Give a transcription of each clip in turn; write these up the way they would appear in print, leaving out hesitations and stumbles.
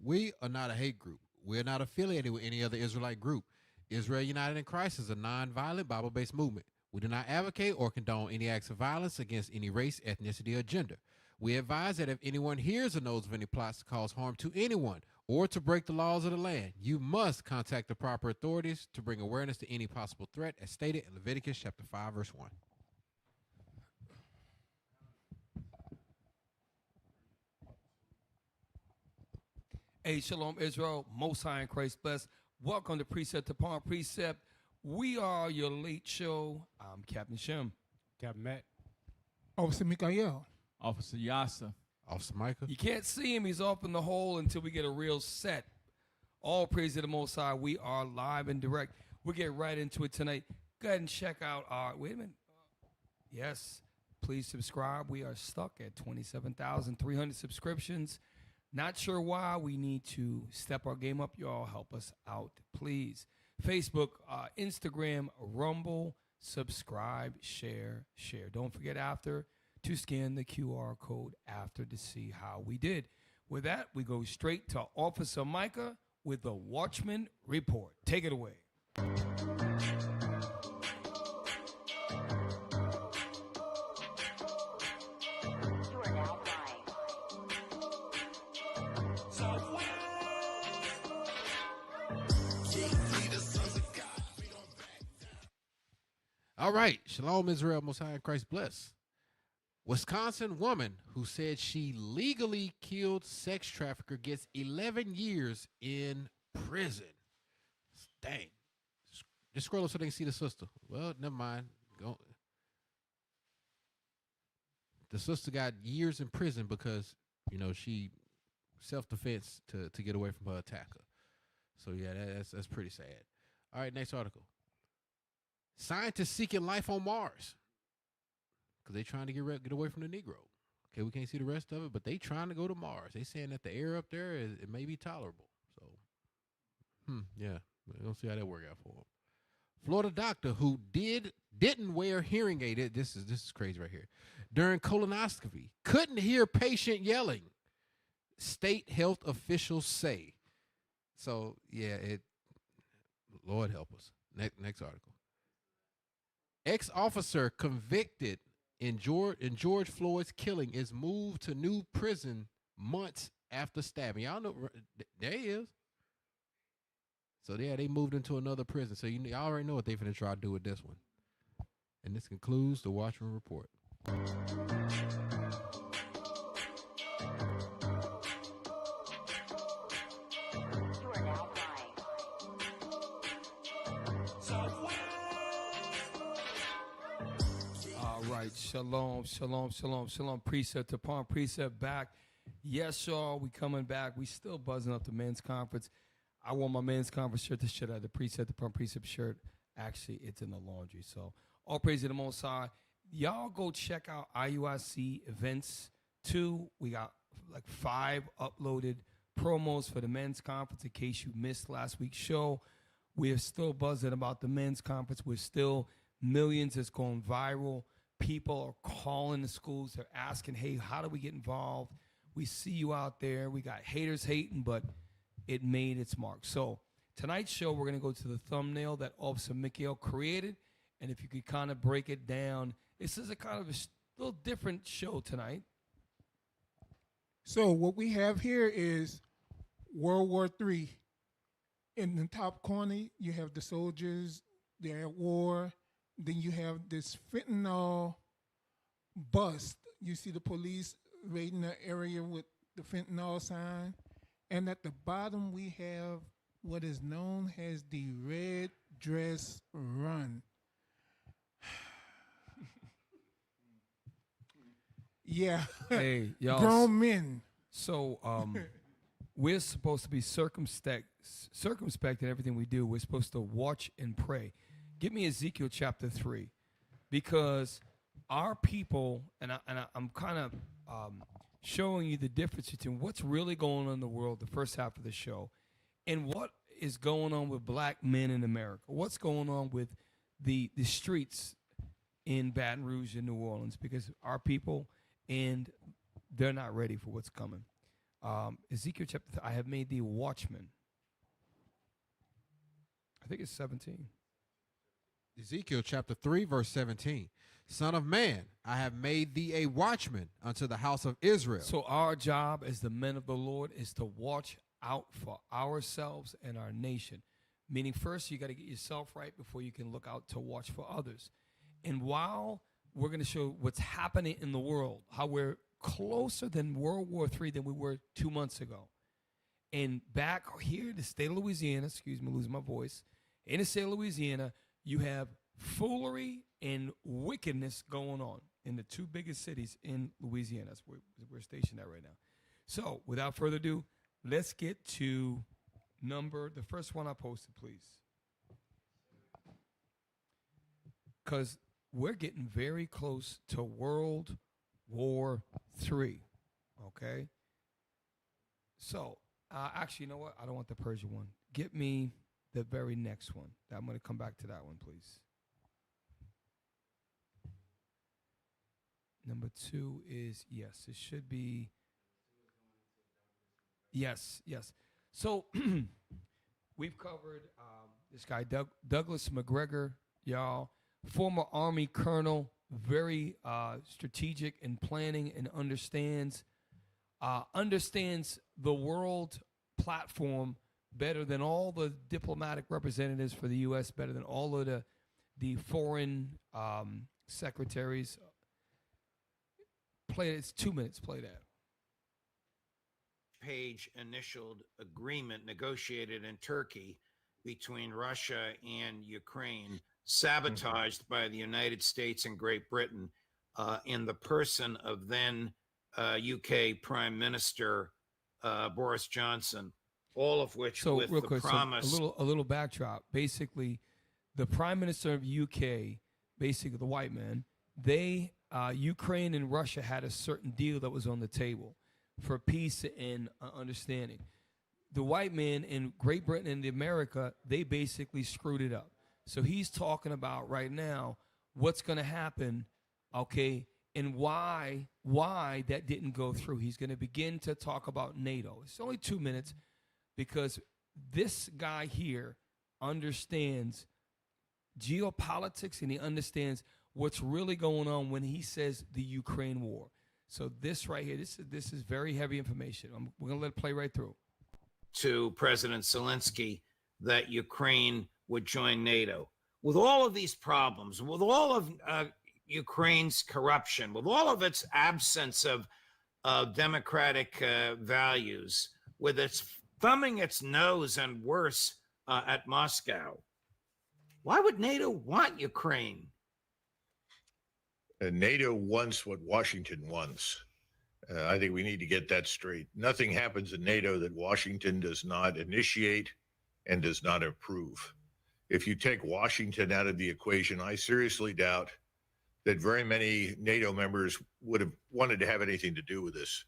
We are not a hate group. We're not affiliated with any other Israelite group. Israel United in Christ is a non-violent Bible-based movement. We do not advocate or condone any acts of violence against any race, ethnicity, or gender. We advise that if anyone hears or knows of any plots to cause harm to anyone or to break the laws of the land, you must contact the proper authorities to bring awareness to any possible threat, as stated in Leviticus chapter 5, verse 1. Hey, Shalom Israel, Most High in Christ bless. Welcome to Precept Upon Precept. We are your late show. I'm Captain Shem. Captain Matt. Officer Mikael. Officer Yasa. Officer Micah. You can't see him. He's off in the hole until we get a real set. All praise to the Most High. We are live and direct. We'll get right into it tonight. Go ahead and check out our, wait a minute. Yes, please subscribe. We are stuck at 27,300 subscriptions. Not sure why. We need to step our game up. Y'all help us out, please. Facebook, Instagram, Rumble, subscribe, share. Don't forget after to scan the QR code after to see how we did. With that, we go straight to Officer Micah with the Watchman Report. Take it away. All right. Shalom, Israel. Most High in Christ bless. Wisconsin woman who said she legally killed sex trafficker gets 11 years in prison. Dang. Just scroll up so they can see the sister. Well, never mind. Go. The sister got years in prison because, she self-defense to get away from her attacker. So, yeah, that's pretty sad. All right, next article. Scientists seeking life on Mars because they trying to get away from the Negro. Okay, we can't see the rest of it, but they trying to go to Mars. They saying that the air up there it may be tolerable. So, yeah, we'll see how that work out for them. Florida doctor who didn't wear hearing aid. This is crazy right here. During colonoscopy, couldn't hear patient yelling. State health officials say. So yeah, Lord help us. Next article. Ex-officer convicted in George Floyd's killing is moved to new prison months after stabbing. Y'all know there he is. So yeah, they moved into another prison. So y'all already know what they finna try to do with this one. And this concludes the Watchman Report. Shalom. Precept upon precept back. Yes, y'all, we coming back. We still buzzing up the men's conference. I wore my men's conference shirt. This shirt I had the Precept upon precept shirt. Actually, it's in the laundry. So all praise to the Most High. Y'all go check out IUIC events 2. We got like 5 uploaded promos for the men's conference in case you missed last week's show. We're still buzzing about the men's conference. We're still millions. It's going viral. People are calling the schools. They're asking, hey, how do we get involved? We see you out there. We got haters hating, but it made its mark. So tonight's show, we're going to go to the thumbnail that Officer Mikael created. And if you could kind of break it down, this is a kind of a little different show tonight. So what we have here is World War III. In the top corner, you have the soldiers, they're at war. Then you have this fentanyl bust. You see the police raiding the area with the fentanyl sign. And at the bottom, we have what is known as the Red Dress Run. Yeah. Hey, y'all. Grown men. So we're supposed to be circumspect in everything we do. We're supposed to watch and pray. Give me Ezekiel chapter 3, because our people, and I'm kind of showing you the difference between what's really going on in the world, the first half of the show, and what is going on with black men in America. What's going on with the streets in Baton Rouge and New Orleans, because our people, and they're not ready for what's coming. Ezekiel chapter, I have made thee watchman. I think it's 17. Ezekiel chapter 3, verse 17. Son of man, I have made thee a watchman unto the house of Israel. So our job as the men of the Lord is to watch out for ourselves and our nation. Meaning first you got to get yourself right before you can look out to watch for others. And while we're going to show what's happening in the world, how we're closer than World War III than we were 2 months ago. And back here in the state of Louisiana, excuse me, losing my voice, in the state of Louisiana, you have foolery and wickedness going on in the two biggest cities in Louisiana. That's where we're stationed at right now. So without further ado, let's get to the first one I posted, please. Because we're getting very close to World War III, okay? So, actually, you know what? I don't want the Persian one. Get me the very next one. I'm going to come back to that one, please. Number 2 is, yes, it should be. Yes. So, we've covered this guy, Douglas McGregor, y'all, former Army colonel, very strategic in planning and understands the world platform better than all the diplomatic representatives for the U.S., better than all of the foreign secretaries. Play it. It's 2 minutes. Play that. Page initialed agreement negotiated in Turkey between Russia and Ukraine, sabotaged by the United States and Great Britain in the person of then UK Prime Minister Boris Johnson, all of which with real the quick, promise. So a little backdrop. Basically, the Prime Minister of UK, basically the white man, Ukraine and Russia had a certain deal that was on the table for peace and understanding. The white man in Great Britain and America, they basically screwed it up. So he's talking about right now what's going to happen, okay, and why that didn't go through. He's going to begin to talk about NATO. It's only 2 minutes because this guy here understands geopolitics and he understands what's really going on when he says the Ukraine war. So this right here, this is very heavy information. We're going to let it play right through. To President Zelensky that Ukraine would join NATO. With all of these problems, with all of Ukraine's corruption, with all of its absence of democratic values, with its thumbing its nose and worse at Moscow, why would NATO want Ukraine? NATO wants what Washington wants. I think we need to get that straight. Nothing happens in NATO that Washington does not initiate and does not approve. If you take Washington out of the equation, I seriously doubt that very many NATO members would have wanted to have anything to do with this.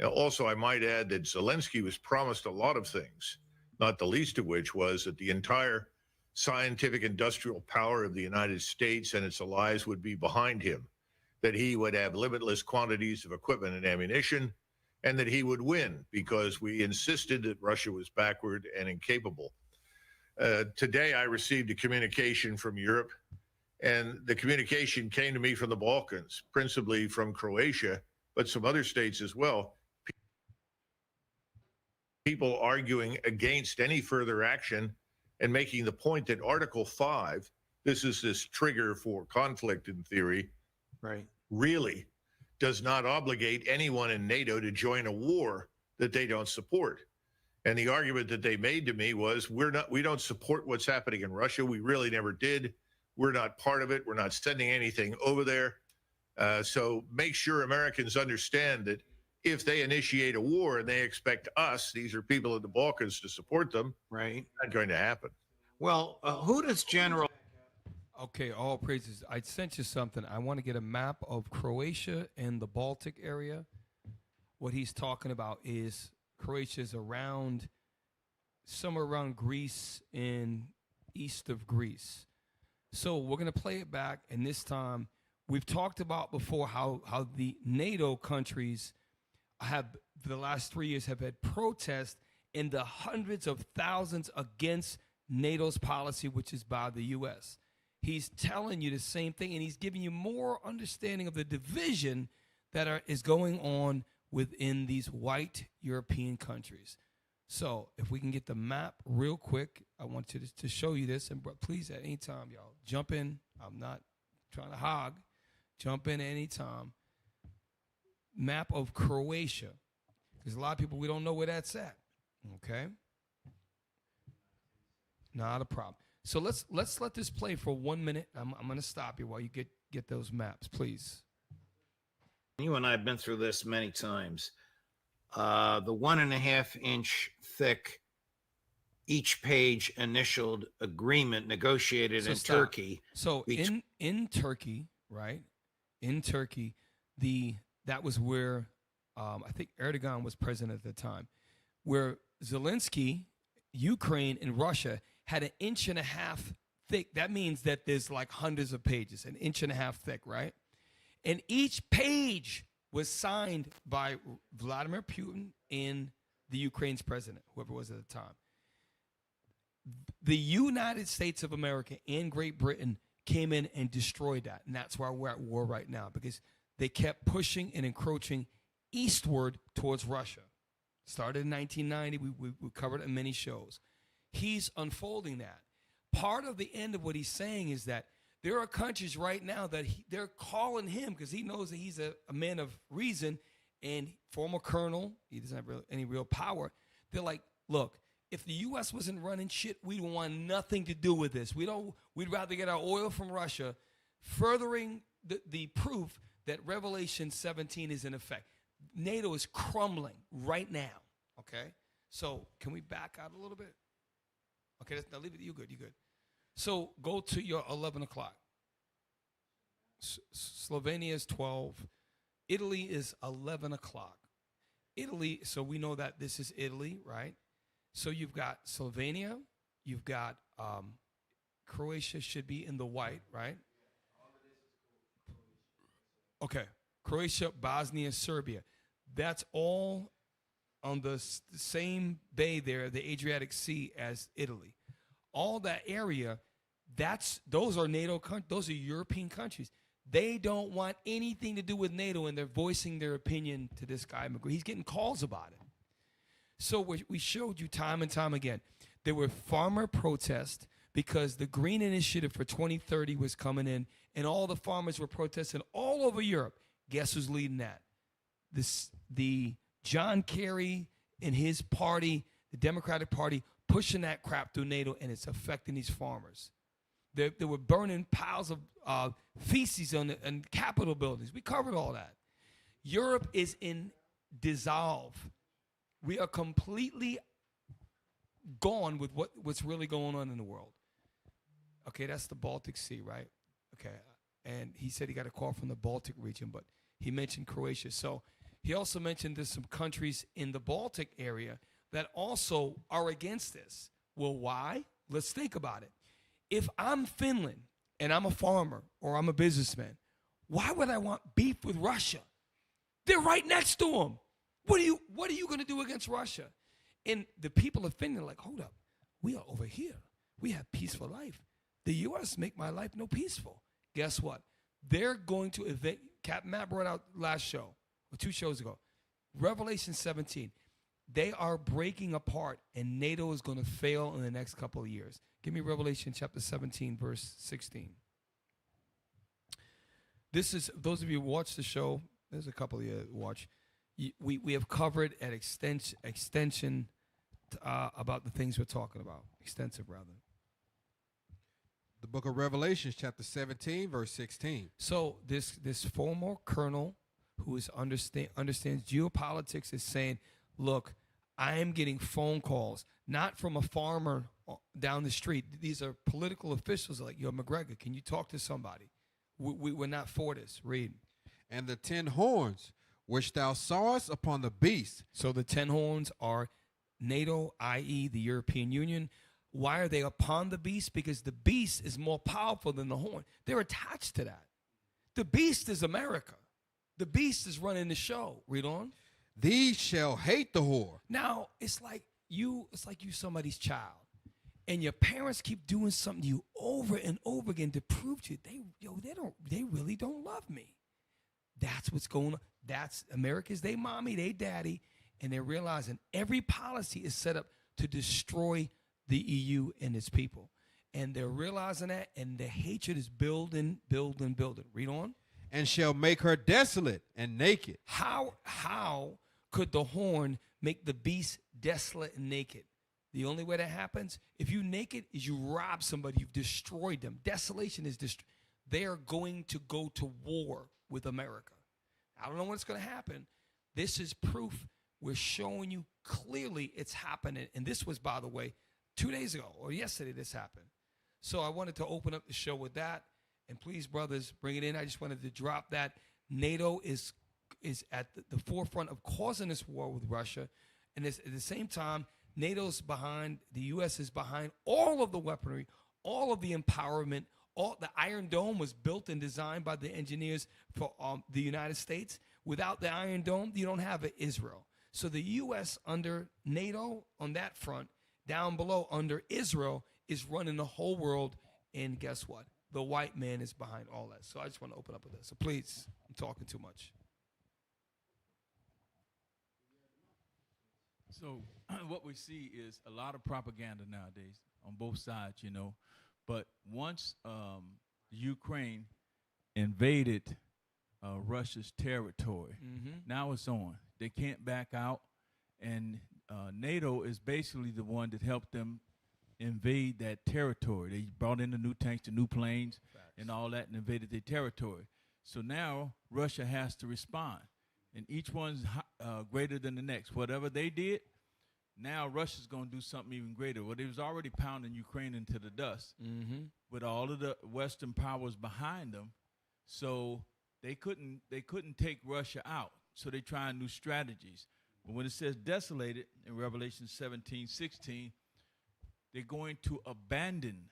Now, also, I might add that Zelensky was promised a lot of things, not the least of which was that the entire scientific industrial power of the United States and its allies would be behind him, that he would have limitless quantities of equipment and ammunition, and that he would win because we insisted that Russia was backward and incapable. Today, I received a communication from Europe, and the communication came to me from the Balkans, principally from Croatia, but some other states as well. People arguing against any further action and making the point that Article 5, this is this trigger for conflict in theory, Right. really does not obligate anyone in NATO to join a war that they don't support. And the argument that they made to me was, we don't support what's happening in Russia. We really never did. We're not part of it. We're not sending anything over there. So make sure Americans understand that if they initiate a war and they expect us, these are people in the Balkans, to support them, Right. not going to happen. Well, who does General... Okay, all praises. I sent you something. I want to get a map of Croatia and the Baltic area. What he's talking about is Croatia's somewhere around Greece and east of Greece. So we're going to play it back, and this time we've talked about before how the NATO countries have, for the last 3 years, have had protests in the hundreds of thousands against NATO's policy, which is by the U.S. He's telling you the same thing, and he's giving you more understanding of the division that is going on within these white European countries. So if we can get the map real quick, I want you to show you this. And please, at any time, y'all, jump in. I'm not trying to hog. Jump in any time. Map of Croatia. There's a lot of people, we don't know where that's at. Okay? Not a problem. So let's let this play for 1 minute. I'm going to stop you while you get those maps, please. You and I have been through this many times. The 1.5 inch thick, each page initialed agreement negotiated in Turkey. So in Turkey, right? In Turkey, that was where I think Erdogan was president at the time, where Zelensky, Ukraine, and Russia had 1.5 inches thick. That means that there's like hundreds of pages, 1.5 inches thick, right? And each page was signed by Vladimir Putin and the Ukraine's president, whoever it was at the time. The United States of America and Great Britain came in and destroyed that. And that's why we're at war right now, because they kept pushing and encroaching eastward towards Russia. Started in 1990. We covered it in many shows. He's unfolding that. Part of the end of what he's saying is that there are countries right now that they're calling him, because he knows that he's a man of reason and former colonel. He doesn't have any real power. They're like, look, if the U.S. wasn't running shit, we'd want nothing to do with this. We'd rather get our oil from Russia, furthering the proof that Revelation 17 is in effect. NATO is crumbling right now, okay? So can we back out a little bit? Okay, now leave it. You good. So go to your 11 o'clock. Slovenia is 12. Italy is 11 o'clock. Italy, so we know that this is Italy, right? So you've got Slovenia. You've got Croatia should be in the white, right? Okay. Croatia, Bosnia, Serbia. That's all on the same bay there, the Adriatic Sea, as Italy. All that area, those are NATO countries. Those are European countries. They don't want anything to do with NATO, and they're voicing their opinion to this guy. He's getting calls about it. So we showed you time and time again. There were farmer protests because the Green Initiative for 2030 was coming in, and all the farmers were protesting all over Europe. Guess who's leading that? The John Kerry and his party, the Democratic Party, pushing that crap through NATO, and it's affecting these farmers. They were burning piles of feces on Capitol buildings. We covered all that. Europe is in dissolve. We are completely gone with what's really going on in the world. Okay, that's the Baltic Sea, right? Okay, and he said he got a call from the Baltic region, but he mentioned Croatia. So he also mentioned there's some countries in the Baltic area that also are against this. Well, why? Let's think about it. If I'm Finland and I'm a farmer or I'm a businessman, why would I want beef with Russia? They're right next to them. What are you going to do against Russia? And the people of Finland are like, hold up, we are over here. We have peaceful life. The U.S. make my life no peaceful. Guess what? They're going to Captain Matt brought out last show, or 2 shows ago, Revelation 17. They are breaking apart, and NATO is going to fail in the next couple of years. Give me Revelation chapter 17, verse 16. This is, those of you who watch the show, there's a couple of you that watch. We have covered at extension about the things we're talking about. Extensive, rather. The book of Revelation, chapter 17, verse 16. So this former colonel who understands geopolitics is saying, look, I am getting phone calls, not from a farmer down the street. These are political officials like, yo, McGregor, can you talk to somebody? We're not for this. Read. And the 10 horns which thou sawest upon the beast. So the 10 horns are NATO, i.e. the European Union. Why are they upon the beast? Because the beast is more powerful than the horn. They're attached to that. The beast is America. The beast is running the show. Read on. these shall hate the whore. Now it's like you somebody's child, and your parents keep doing something to you over and over again to prove to you they really don't love me. That's what's going on. That's America's they mommy, they daddy, and they're realizing every policy is set up to destroy the EU and its people. And they're realizing that, and the hatred is building. Read on. And shall make her desolate and naked. How could the horn make the beast desolate and naked? The only way that happens, if you naked, is you rob somebody, you've destroyed them. Desolation is they are going to go to war with America. I don't know what's going to happen. This is proof. We're showing you clearly it's happening. And this was, by the way, 2 days ago or yesterday this happened. So I wanted to open up the show with that. And please, brothers, bring it in. I just wanted to drop that. NATO is at the forefront of causing this war with Russia. And at the same time, NATO's behind, the U.S. is behind all of the weaponry, all of the empowerment. All the Iron Dome was built and designed by the engineers for the United States. Without the Iron Dome, you don't have Israel. So the U.S. under NATO on that front, down below under Israel, is running the whole world. And guess what? The white man is behind all that. So I just want to open up with this. So please, I'm talking too much. So what we see is a lot of propaganda nowadays on both sides, you know. But once Ukraine invaded Russia's territory, now it's on. They can't back out. And NATO is basically the one that helped them invade that territory. They brought in the new tanks, the new planes, and all that, and invaded their territory. So now Russia has to respond. And each one's greater than the next. Whatever they did, now Russia's going to do something even greater. Well, they was already pounding Ukraine into the dust with all of the Western powers behind them. So they couldn't take Russia out. So they trying new strategies. But when it says desolated in Revelation 17:16, they're going to abandon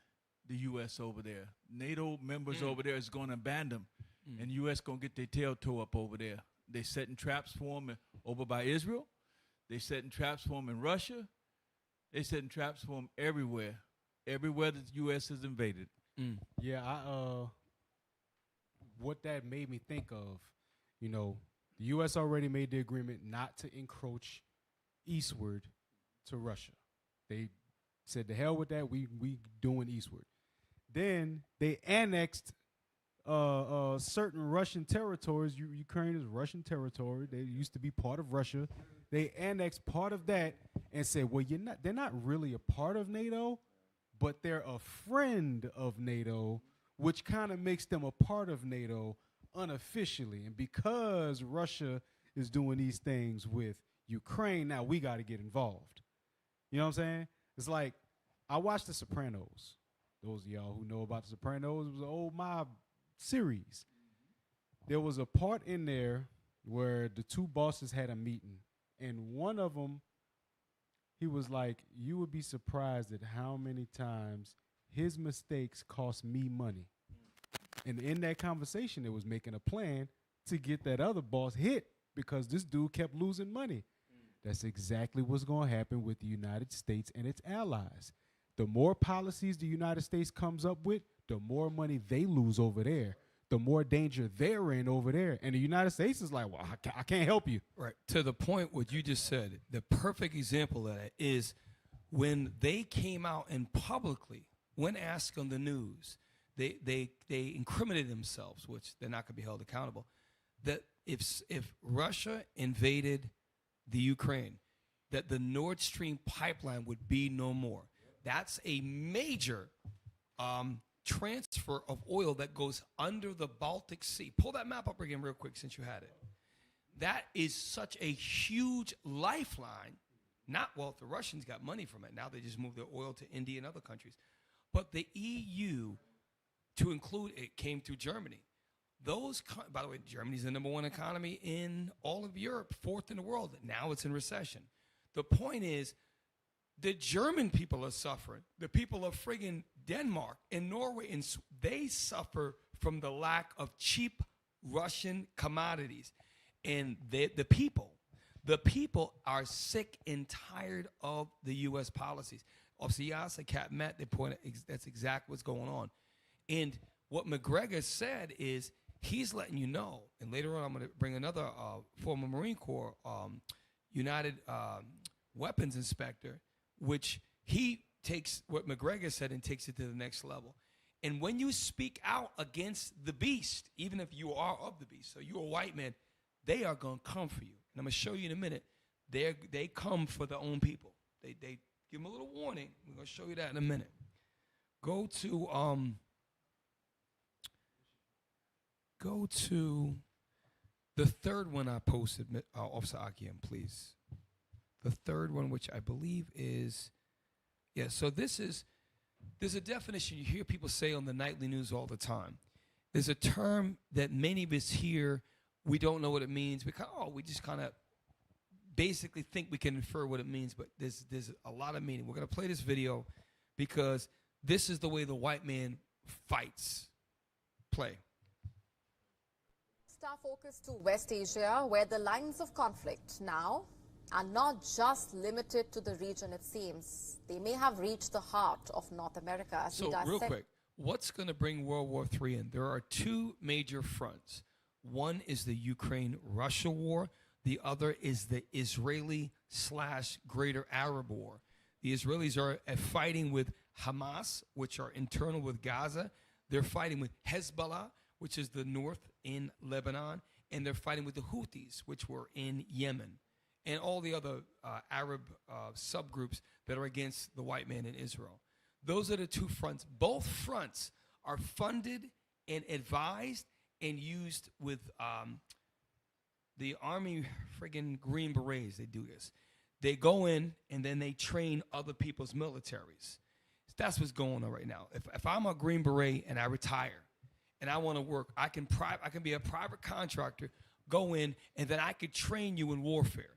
the U.S. over there. NATO members over there is going to abandon them. And the U.S. going to get their tail tore up over there. They setting traps for them over by Israel. They setting traps for them in Russia. They setting traps for them everywhere. Everywhere that the U.S. has invaded. Yeah, what that made me think of, you know, the U.S. already made the agreement not to encroach eastward to Russia. They said, the hell with that, we doing eastward. Then they annexed certain Russian territories. Ukraine is Russian territory. They used to be part of Russia. They annexed part of that and said, well, they're not really a part of NATO, but they're a friend of NATO, which kind of makes them a part of NATO unofficially. And because Russia is doing these things with Ukraine, now we got to get involved. You know what I'm saying? It's like, I watched The Sopranos. Those of y'all who know about The Sopranos, it was an old mob series. There was a part in there where the two bosses had a meeting, and one of them, he was like, you would be surprised at how many times his mistakes cost me money. And in that conversation, it was making a plan to get that other boss hit because this dude kept losing money. That's exactly what's going to happen with the United States and its allies. The more policies the United States comes up with, the more money they lose over there, the more danger they're in over there. And the United States is like, well, I can't help you. Right. To the point what you just said, the perfect example of that is when they came out and publicly, when asked on the news, they incriminated themselves, which they're not going to be held accountable, that if Russia invaded the Ukraine, that the Nord Stream pipeline would be no more. That's a major transfer of oil that goes under the Baltic Sea. Pull that map up again real quick since you had it. That is such a huge lifeline. Not, well, the Russians got money from it. Now they just move their oil to India and other countries. But the EU, to include, it came through Germany. By the way, Germany's the number one economy in all of Europe, fourth in the world. Now it's in recession. The point is, the German people are suffering. The people of friggin' Denmark and Norway, and they suffer from the lack of cheap Russian commodities. And the people, The people are sick and tired of the U.S. policies. Officer Yasa, Cat Matt, they pointed, that's exactly what's going on. And what McGregor said is he's letting you know, and later on I'm going to bring another former Marine Corps United weapons inspector, which he takes what McGregor said and takes it to the next level. And when you speak out against the beast, even if you are of the beast, so you're a white man, they are going to come for you. And I'm going to show you in a minute. They come for their own people. They give them a little warning. We're going to show you that in a minute. Go to the third one I posted, Officer Akiam, please. The third one, which I believe is, so there's a definition you hear people say on the nightly news all the time. There's a term that many of us hear, we don't know what it means. We just kind of basically think we can infer what it means, but there's a lot of meaning. We're going to play this video because this is the way the white man fights. Play. Our focus to West Asia, where the lines of conflict now are not just limited to the region, it seems. They may have reached the heart of North America. So real quick, what's going to bring World War III in? There are two major fronts. One is the Ukraine-Russia war. The other is the Israeli/Greater Arab War. The Israelis are fighting with Hamas, which are internal with Gaza. They're fighting with Hezbollah, which is the north in Lebanon. And they're fighting with the Houthis, which were in Yemen. And all the other Arab subgroups that are against the white man in Israel. Those are the two fronts. Both fronts are funded and advised and used with the Army friggin' Green Berets. They do this. They go in and then they train other people's militaries. That's what's going on right now. If I'm a Green Beret and I retire and I want to work, I can be a private contractor, go in, and then I could train you in warfare.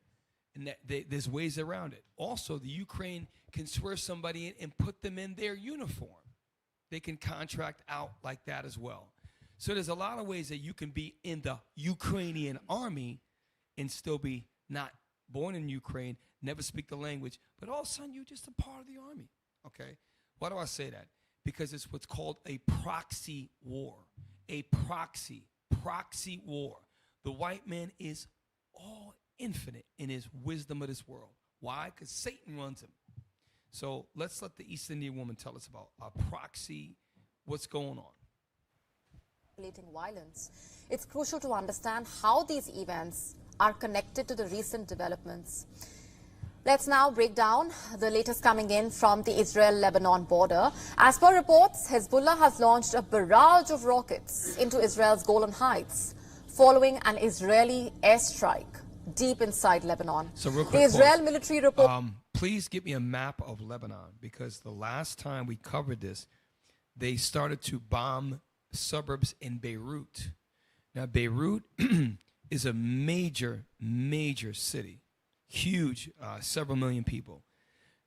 And there's ways around it. Also, the Ukraine can swear somebody in and put them in their uniform. They can contract out like that as well. So there's a lot of ways that you can be in the Ukrainian army and still be not born in Ukraine, never speak the language, but all of a sudden you're just a part of the army, okay? Why do I say that? Because it's what's called a proxy war. A proxy war. The white man is all infinite in his wisdom of this world. Why? Because Satan runs him. So let's let the East Indian woman tell us about a proxy, what's going on. Violence. It's crucial to understand how these events are connected to the recent developments. Let's now break down the latest coming in from the Israel-Lebanon border. As per reports, Hezbollah has launched a barrage of rockets into Israel's Golan Heights following an Israeli airstrike deep inside Lebanon. So real quick, the Israel military report... please give me a map of Lebanon, because the last time we covered this, they started to bomb suburbs in Beirut. Now, Beirut is a major city, huge, several million people.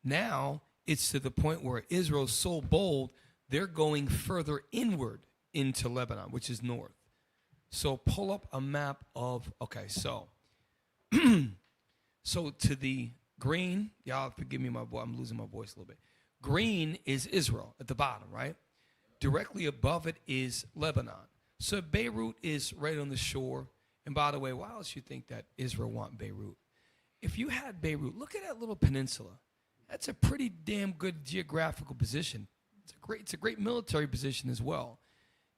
Now, it's to the point where Israel's so bold, they're going further inward into Lebanon, which is north. So pull up a map of, okay, so to the green, y'all forgive me, my boy, I'm losing my voice a little bit. Green is Israel at the bottom, right? Directly above it is Lebanon. So Beirut is right on the shore. And by the way, why else you think that Israel want Beirut? If you had Beirut, look at that little peninsula. That's a pretty damn good geographical position. It's a great military position as well.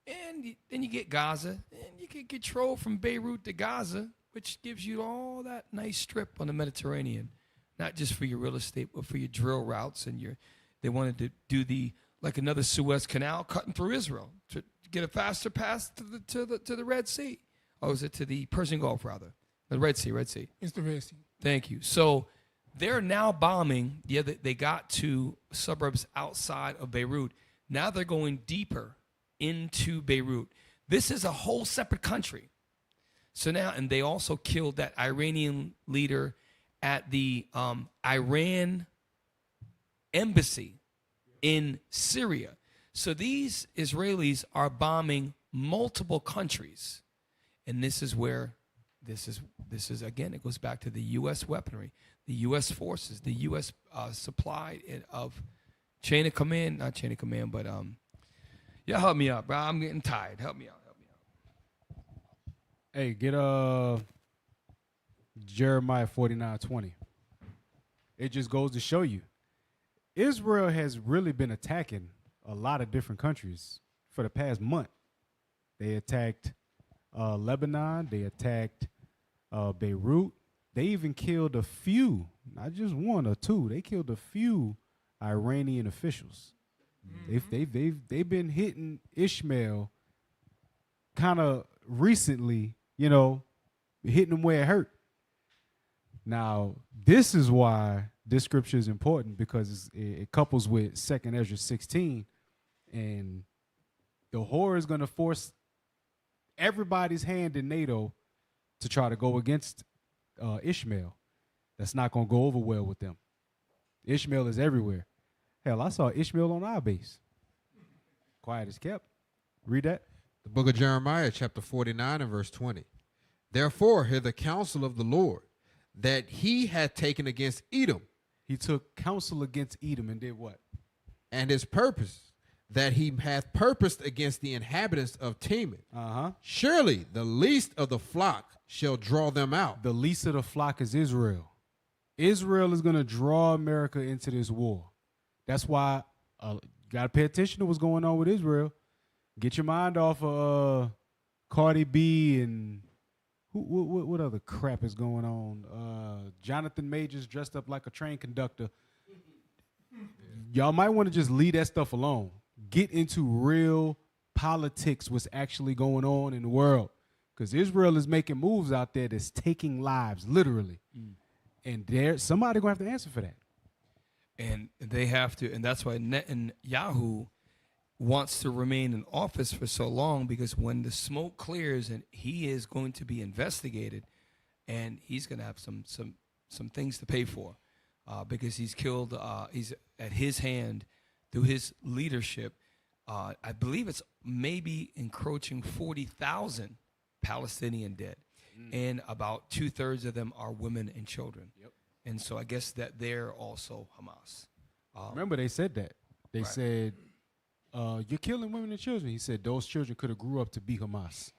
And then you get Gaza, and you can control from Beirut to Gaza, which gives you all that nice strip on the Mediterranean, not just for your real estate, but for your drill routes. And they wanted to do like another Suez Canal cutting through Israel to get a faster pass to the Red Sea. Oh, is it to the Persian Gulf, rather? The Red Sea. It's the Red Sea. Thank you. So they're now bombing. Yeah, they got to suburbs outside of Beirut. Now they're going deeper into Beirut. This is a whole separate country. So now, and they also killed that Iranian leader at the Iran embassy in Syria. So these Israelis are bombing multiple countries. And this is where this is again, it goes back to the U.S. weaponry, the U.S. forces, the U.S. Supply of chain of command, not chain of command, but yeah, help me out, bro. I'm getting tired. Help me out. Hey, get Jeremiah 49:20. It just goes to show you, Israel has really been attacking a lot of different countries for the past month. They attacked Lebanon. They attacked Beirut. They even killed a few, not just one or two. They killed a few Iranian officials. They've been hitting Ishmael kind of recently, hitting them where it hurt. Now, this is why this scripture is important, because it couples with 2nd Ezra 16, and the horror is going to force everybody's hand in NATO to try to go against Ishmael. That's not going to go over well with them. Ishmael is everywhere. Hell, I saw Ishmael on our base. Quiet as kept. Read that. The book of Jeremiah, chapter 49 and verse 20. Therefore, hear the counsel of the Lord, that he had taken against Edom. He took counsel against Edom and did what? And his purpose, that he hath purposed against the inhabitants of Teman. Surely the least of the flock shall draw them out. The least of the flock is Israel. Israel is going to draw America into this war. That's why you got to pay attention to what's going on with Israel. Get your mind off of Cardi B and what other crap is going on? Jonathan Majors dressed up like a train conductor. Y'all might want to just leave that stuff alone. Get into real politics, what's actually going on in the world. Because Israel is making moves out there that's taking lives, literally. And somebody going to have to answer for that. And they have to, and that's why Netanyahu wants to remain in office for so long, because when the smoke clears and he is going to be investigated, and he's going to have some things to pay for, because he's killed, he's at his hand through his leadership. I believe it's maybe encroaching 40,000 Palestinian dead, and about 2/3 of them are women and children. Yep. And so I guess that they're also Hamas. Remember, they said that. They Right. said, you're killing women and children. He said those children could have grew up to be Hamas.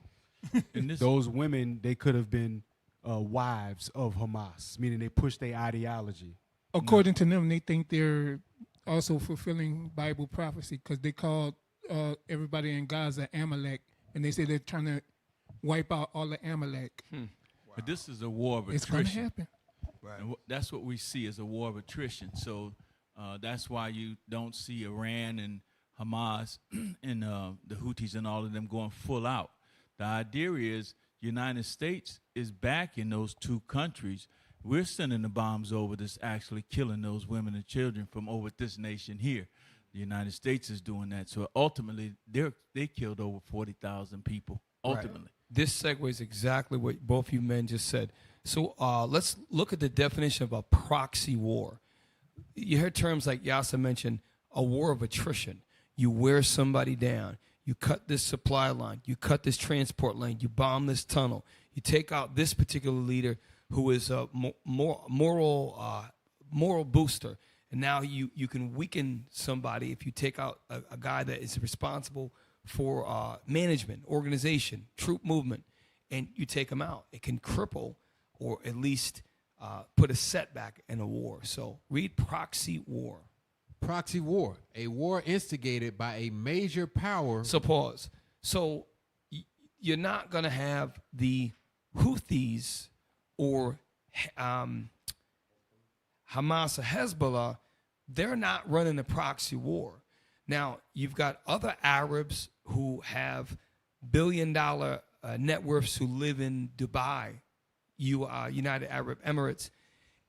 And this, Those women, they could have been wives of Hamas, meaning they pushed their ideology. According to them, they think they're also fulfilling Bible prophecy, because they called everybody in Gaza Amalek, and they say they're trying to wipe out all the Amalek. but this is a war of It's going to attrition. happen. And that's what we see as a war of attrition. So that's why you don't see Iran and Hamas and the Houthis and all of them going full out. The idea is United States is backing those two countries. We're sending the bombs over that's actually killing those women and children from over this nation here. The United States is doing that. So ultimately, they killed over 40,000 people, ultimately. Right. This segues exactly what both you men just said. So let's look at the definition of a proxy war. You heard terms like Yasa mentioned, a war of attrition. You wear somebody down. You cut this supply line. You cut this transport lane. You bomb this tunnel. You take out this particular leader who is a moral booster. And now you can weaken somebody if you take out a guy that is responsible for management, organization, troop movement, and you take him out. It can cripple or at least put a setback in a war. So read proxy war. Proxy war, a war instigated by a major power. So pause. So you're not going to have the Houthis or Hamas or Hezbollah. They're not running a proxy war. Now, you've got other Arabs who have billion-dollar net worths who live in Dubai, United Arab Emirates,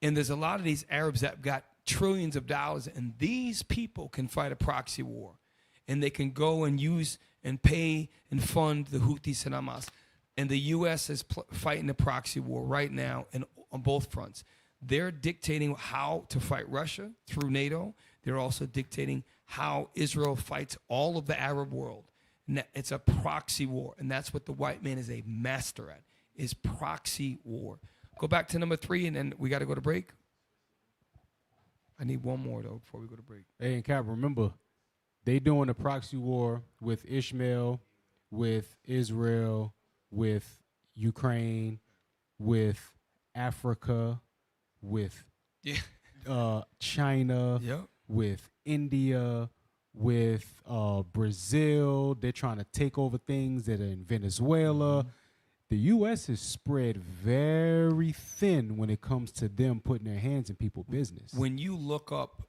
and there's a lot of these Arabs that got trillions of dollars, and these people can fight a proxy war, and they can go and use and pay and fund the Houthis and Hamas. And the U.S. is fighting a proxy war right now on both fronts. They're dictating how to fight Russia through NATO. They're also dictating how Israel fights all of the Arab world. And it's a proxy war, and that's what the white man is a master at, is proxy war. Go back to number 3, and then we got to go to break. I need one more, though, before we go to break. Hey, and Cap, remember, they doing a proxy war with Ishmael, with Israel, with Ukraine, with Africa, with China, with India, with Brazil. They're trying to take over things that are in Venezuela. The U.S. is spread very thin when it comes to them putting their hands in people's business. When you look up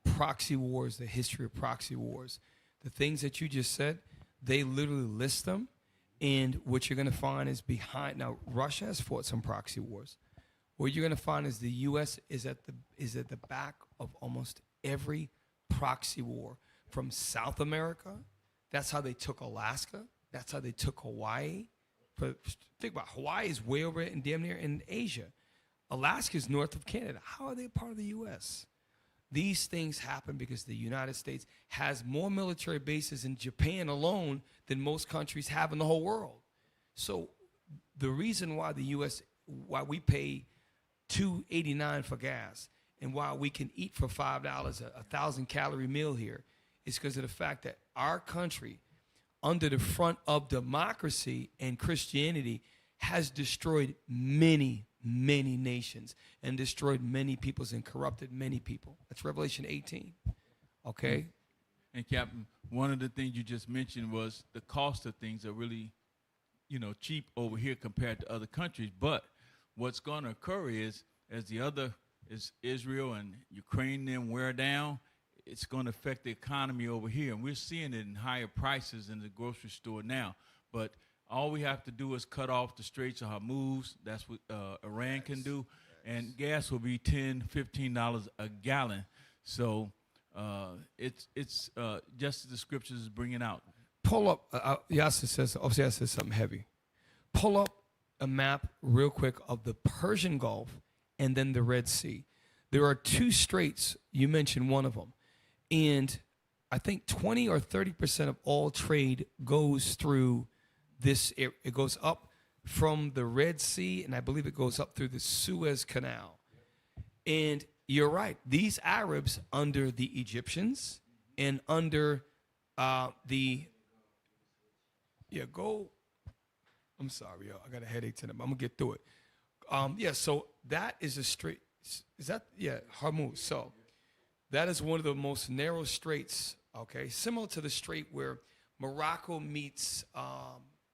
proxy wars, the history of proxy wars, the things that you just said, they literally list them. And what you're going to find is behind. Now, Russia has fought some proxy wars. What you're going to find is the U.S. is at the back of almost every proxy war from South America. That's how they took Alaska. That's how they took Hawaii. But think about it. Hawaii is way over in damn near in Asia. Alaska is north of Canada. How are they part of the U.S.? These things happen because the United States has more military bases in Japan alone than most countries have in the whole world. So the reason why the U.S., why we pay $2.89 for gas and why we can eat for $5 a 1,000-calorie meal here is because of the fact that our country, under the front of democracy and Christianity, has destroyed many, many nations and destroyed many peoples and corrupted many people. That's Revelation 18. Okay? And Captain, one of the things you just mentioned was the cost of things are really, cheap over here compared to other countries. But what's going to occur is, as Israel and Ukraine then wear down, it's going to affect the economy over here. And we're seeing it in higher prices in the grocery store now. But all we have to do is cut off the Straits of Hormuz. That's what Iran can do. And gas will be $10, $15 a gallon. So it's just as the scriptures is bringing out. Pull up, Yasser says something heavy. Pull up a map real quick of the Persian Gulf and then the Red Sea. There are 2 straits. You mentioned one of them. And I think 20 or 30% of all trade goes through this. It goes up from the Red Sea, and I believe it goes up through the Suez Canal. And you're right. These Arabs under the Egyptians and under I'm sorry, yo. I got a headache tonight. I'm going to get through it. So that is a strait. Is that? Yeah, Hormuz. So that is one of the most narrow straits, okay, similar to the strait where Morocco meets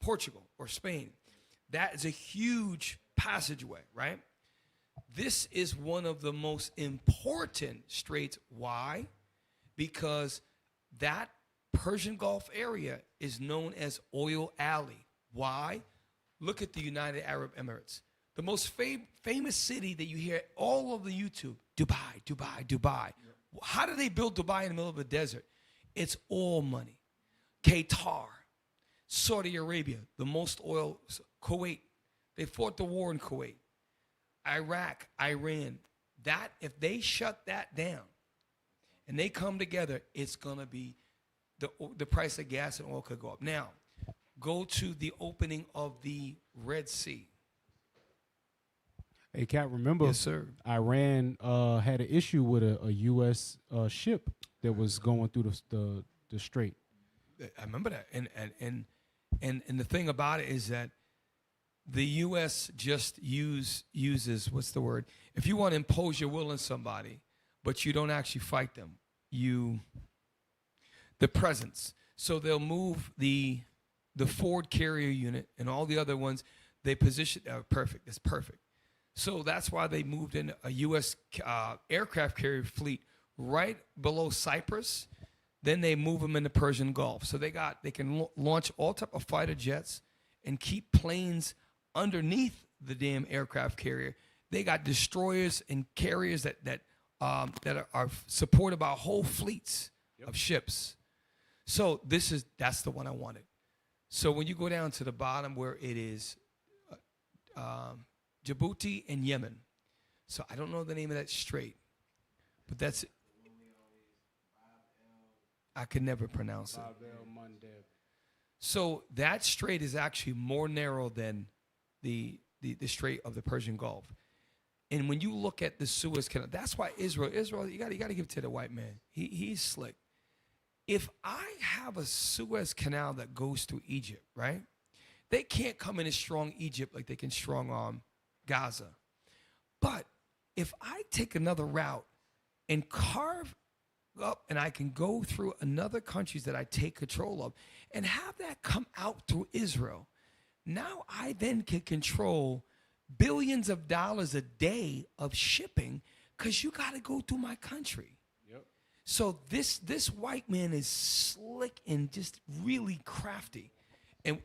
Portugal or Spain. That is a huge passageway, right? This is one of the most important straits. Why? Because that Persian Gulf area is known as Oil Alley. Why? Look at the United Arab Emirates. The most famous city that you hear all over YouTube, Dubai, Dubai, Dubai. How do they build Dubai in the middle of a desert? It's oil money. Qatar, Saudi Arabia, the most oil, Kuwait. They fought the war in Kuwait. Iraq, Iran. That, if they shut that down and they come together, it's going to be, the price of gas and oil could go up. Now, go to the opening of the Red Sea. Hey, Cat, remember, yes, sir. Iran had an issue with a U.S. Ship that was going through the strait. I remember that. And the thing about it is that the U.S. just uses, what's the word? If you want to impose your will on somebody, but you don't actually fight them, the presence. So they'll move the Ford carrier unit and all the other ones, they position, perfect, it's perfect. So that's why they moved in a U.S. Aircraft carrier fleet right below Cyprus. Then they move them in the Persian Gulf. So they can launch all type of fighter jets and keep planes underneath the damn aircraft carrier. They got destroyers and carriers that are supported by whole fleets of ships. So that's the one I wanted. So when you go down to the bottom where it is Djibouti and Yemen. So I don't know the name of that strait, but that's, I could never pronounce it. So that strait is actually more narrow than the Strait of the Persian Gulf. And when you look at the Suez Canal, that's why Israel, you got to give it to the white man. He's slick. If I have a Suez Canal that goes through Egypt, right? They can't come in and strong Egypt like they can strong arm Gaza. But if I take another route and carve up and I can go through another countries that I take control of and have that come out through Israel, now I then can control billions of dollars a day of shipping because you got to go through my country. Yep. So this white man is slick and just really crafty. And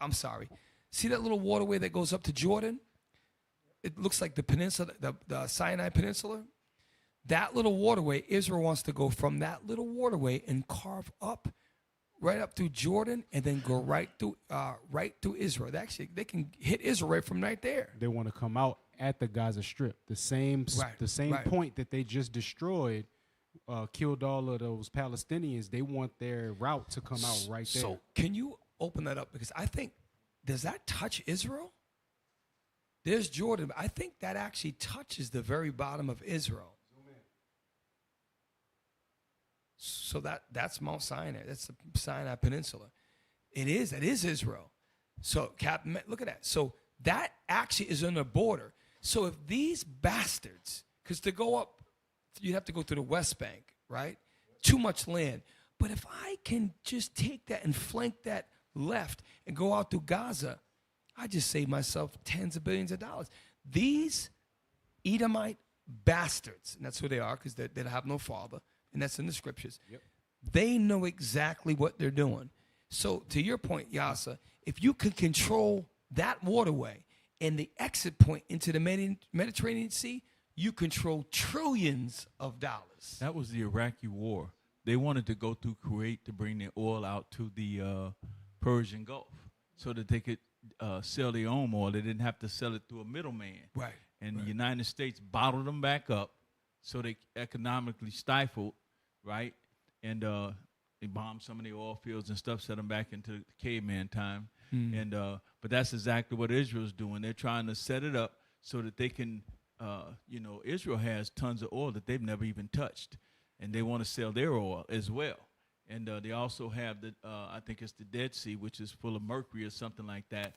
I'm sorry. See that little waterway that goes up to Jordan? It looks like the peninsula, the Sinai Peninsula. That little waterway, Israel wants to go from that little waterway and carve up right up through Jordan and then go right through Israel. They can hit Israel right from right there. They want to come out at the Gaza Strip, the same point that they just destroyed, killed all of those Palestinians. They want their route to come out right there. So can you open that up? Because I think, does that touch Israel? There's Jordan. I think that actually touches the very bottom of Israel. So that's Mount Sinai. That's the Sinai Peninsula. It is Israel. So, Captain, look at that. So that actually is on the border. So if these bastards, because to go up, you'd have to go to the West Bank, right? Too much land. But if I can just take that and flank that left and go out through Gaza, I just saved myself tens of billions of dollars. These Edomite bastards, and that's who they are because they have no father, and that's in the scriptures. Yep. They know exactly what they're doing. So to your point, Yasa, if you can control that waterway and the exit point into the Mediterranean Sea, you control trillions of dollars. That was the Iraqi war. They wanted to go through Kuwait to bring their oil out to the Persian Gulf so that they could sell their own oil. They didn't have to sell it through a middleman. Right. And the United States bottled them back up so they economically stifled, right? And they bombed some of the oil fields and stuff, set them back into caveman time. And but that's exactly what Israel's doing. They're trying to set it up so that they can, Israel has tons of oil that they've never even touched, and they want to sell their oil as well. And they also have I think it's the Dead Sea, which is full of mercury or something like that.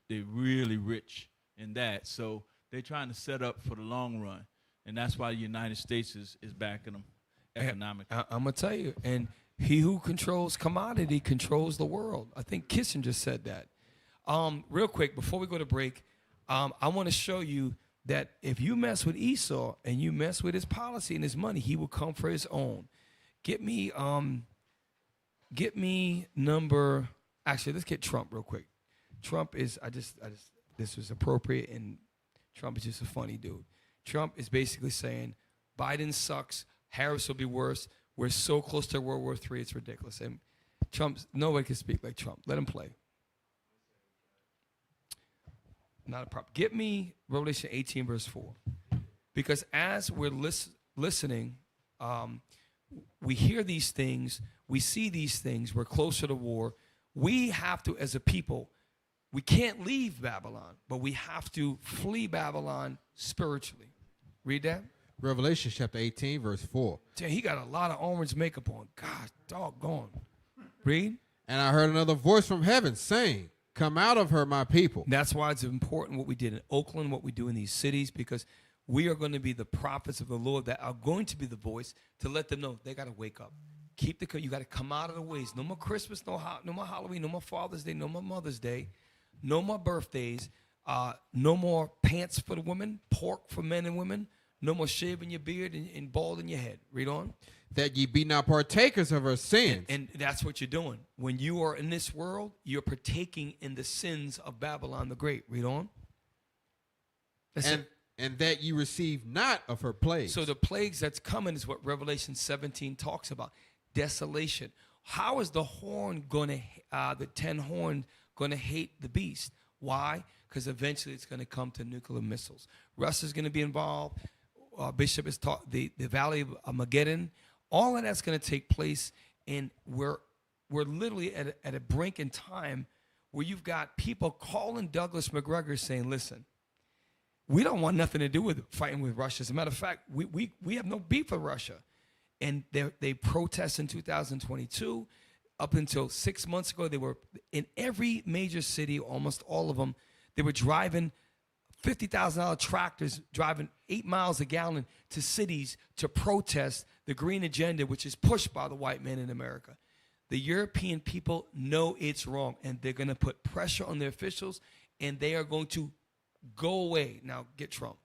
They're really rich in that. So they're trying to set up for the long run, and that's why the United States is backing them economically. I'm gonna tell you, and he who controls commodity controls the world. I think Kissinger said that. Real quick, before we go to break, I want to show you that if you mess with Esau and you mess with his policy and his money, he will come for his own. Get me number. Actually, let's get Trump real quick. Trump is. This was appropriate, and Trump is just a funny dude. Trump is basically saying Biden sucks. Harris will be worse. We're so close to World War III, it's ridiculous. And nobody can speak like Trump. Let him play. Not a problem. Get me Revelation 18, verse 4. Because as we're listening, we hear these things, we see these things, we're closer to war. We have to, as a people, we can't leave Babylon, but we have to flee Babylon spiritually. Read that. Revelation chapter 18, verse 4. Damn, he got a lot of orange makeup on. God, doggone. Read. And I heard another voice from heaven saying, "Come out of her, my people." That's why it's important what we did in Oakland, what we do in these cities, because we are going to be the prophets of the Lord that are going to be the voice to let them know they got to wake up. You got to come out of the ways. No more Christmas, no more Halloween, no more Father's Day, no more Mother's Day, no more birthdays, no more pants for the women, pork for men and women, no more shaving your beard and bald in your head. Read on. That ye be not partakers of her sins. And that's what you're doing. When you are in this world, you're partaking in the sins of Babylon the Great. Read on. And that you receive not of her plagues. So the plagues that's coming is what Revelation 17 talks about. Desolation. How is the 10 horn going to hate the beast? Why? Because eventually it's going to come to nuclear missiles. Russ is going to be involved. Bishop has taught the Valley of Armageddon. All of that's going to take place, and we're literally at a brink in time where you've got people calling Douglas McGregor saying, listen, we don't want nothing to do with fighting with Russia. As a matter of fact, we have no beef with Russia. And they protest in 2022. Up until 6 months ago, they were in every major city, almost all of them. They were driving $50,000 tractors, driving 8 miles a gallon to cities to protest the green agenda, which is pushed by the white man in America. The European people know it's wrong, and they're going to put pressure on their officials, and they are going to go away. Now, get Trump.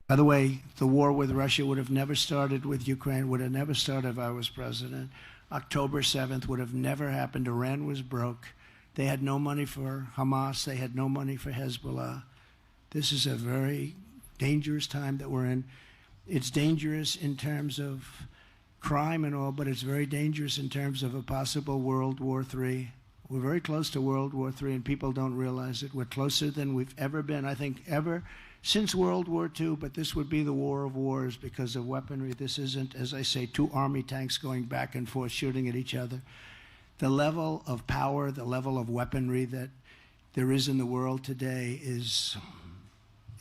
By the way, the war with Russia would have never started with Ukraine, would have never started if I was president. October 7th would have never happened. Iran was broke. They had no money for Hamas. They had no money for Hezbollah. This is a very dangerous time that we're in. It's dangerous in terms of crime and all, but it's very dangerous in terms of a possible World War III. We're very close to World War III, and people don't realize it. We're closer than we've ever been, I think, ever since World War II, but this would be the war of wars because of weaponry. This isn't, as I say, two army tanks going back and forth shooting at each other. The level of power, the level of weaponry that there is in the world today is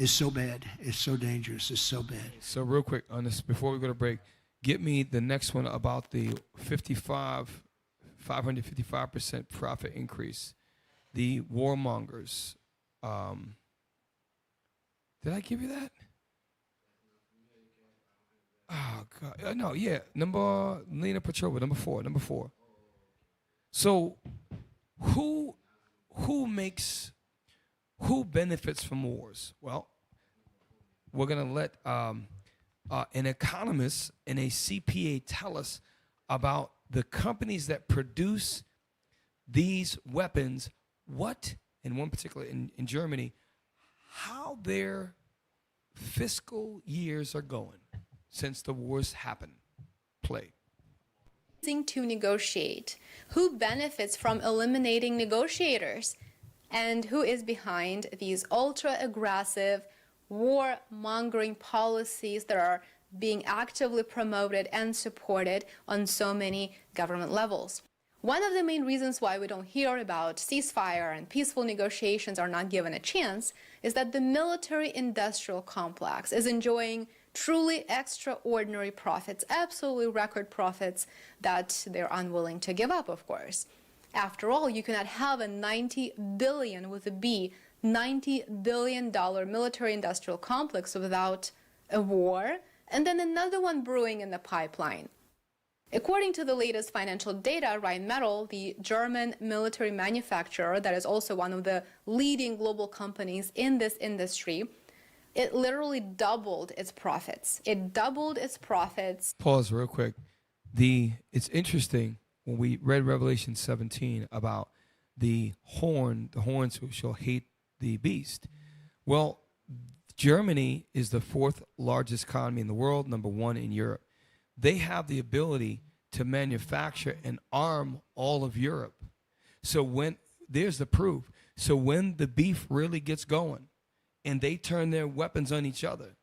so bad. It's so dangerous. It's so bad. So real quick on this, before we go to break, get me the next one about the 555% profit increase. The warmongers. Did I give you that? Oh God, no, yeah. Lena Petrova, number four. So, who benefits from wars? Well, we're gonna let an economist and a CPA tell us about the companies that produce these weapons. What, in one particular in Germany, how their fiscal years are going since the wars happened. Play. To negotiate. Who benefits from eliminating negotiators? And who is behind these ultra-aggressive, war-mongering policies that are being actively promoted and supported on so many government levels? One of the main reasons why we don't hear about ceasefire and peaceful negotiations are not given a chance is that the military-industrial complex is enjoying truly extraordinary profits, absolutely record profits that they're unwilling to give up, of course. After all, you cannot have a $90 billion with a B, $90 billion military-industrial complex without a war, and then another one brewing in the pipeline. According to the latest financial data, Rheinmetall, the German military manufacturer that is also one of the leading global companies in this industry, it literally doubled its profits. It doubled its profits. Pause real quick. It's interesting when we read Revelation 17 about the horns who shall hate the beast. Well, Germany is the fourth largest economy in the world, number one in Europe. They have the ability to manufacture and arm all of Europe. So there's the proof. So when the beef really gets going and they turn their weapons on each other,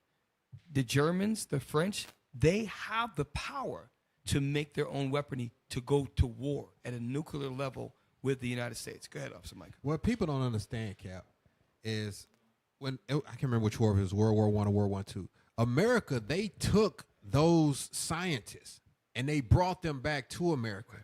the Germans, the French, they have the power to make their own weaponry to go to war at a nuclear level with the United States. Go ahead, Officer Mike. What people don't understand, Cap, is I can't remember which war, if it was World War I or World War II. America, they took those scientists and they brought them back to America.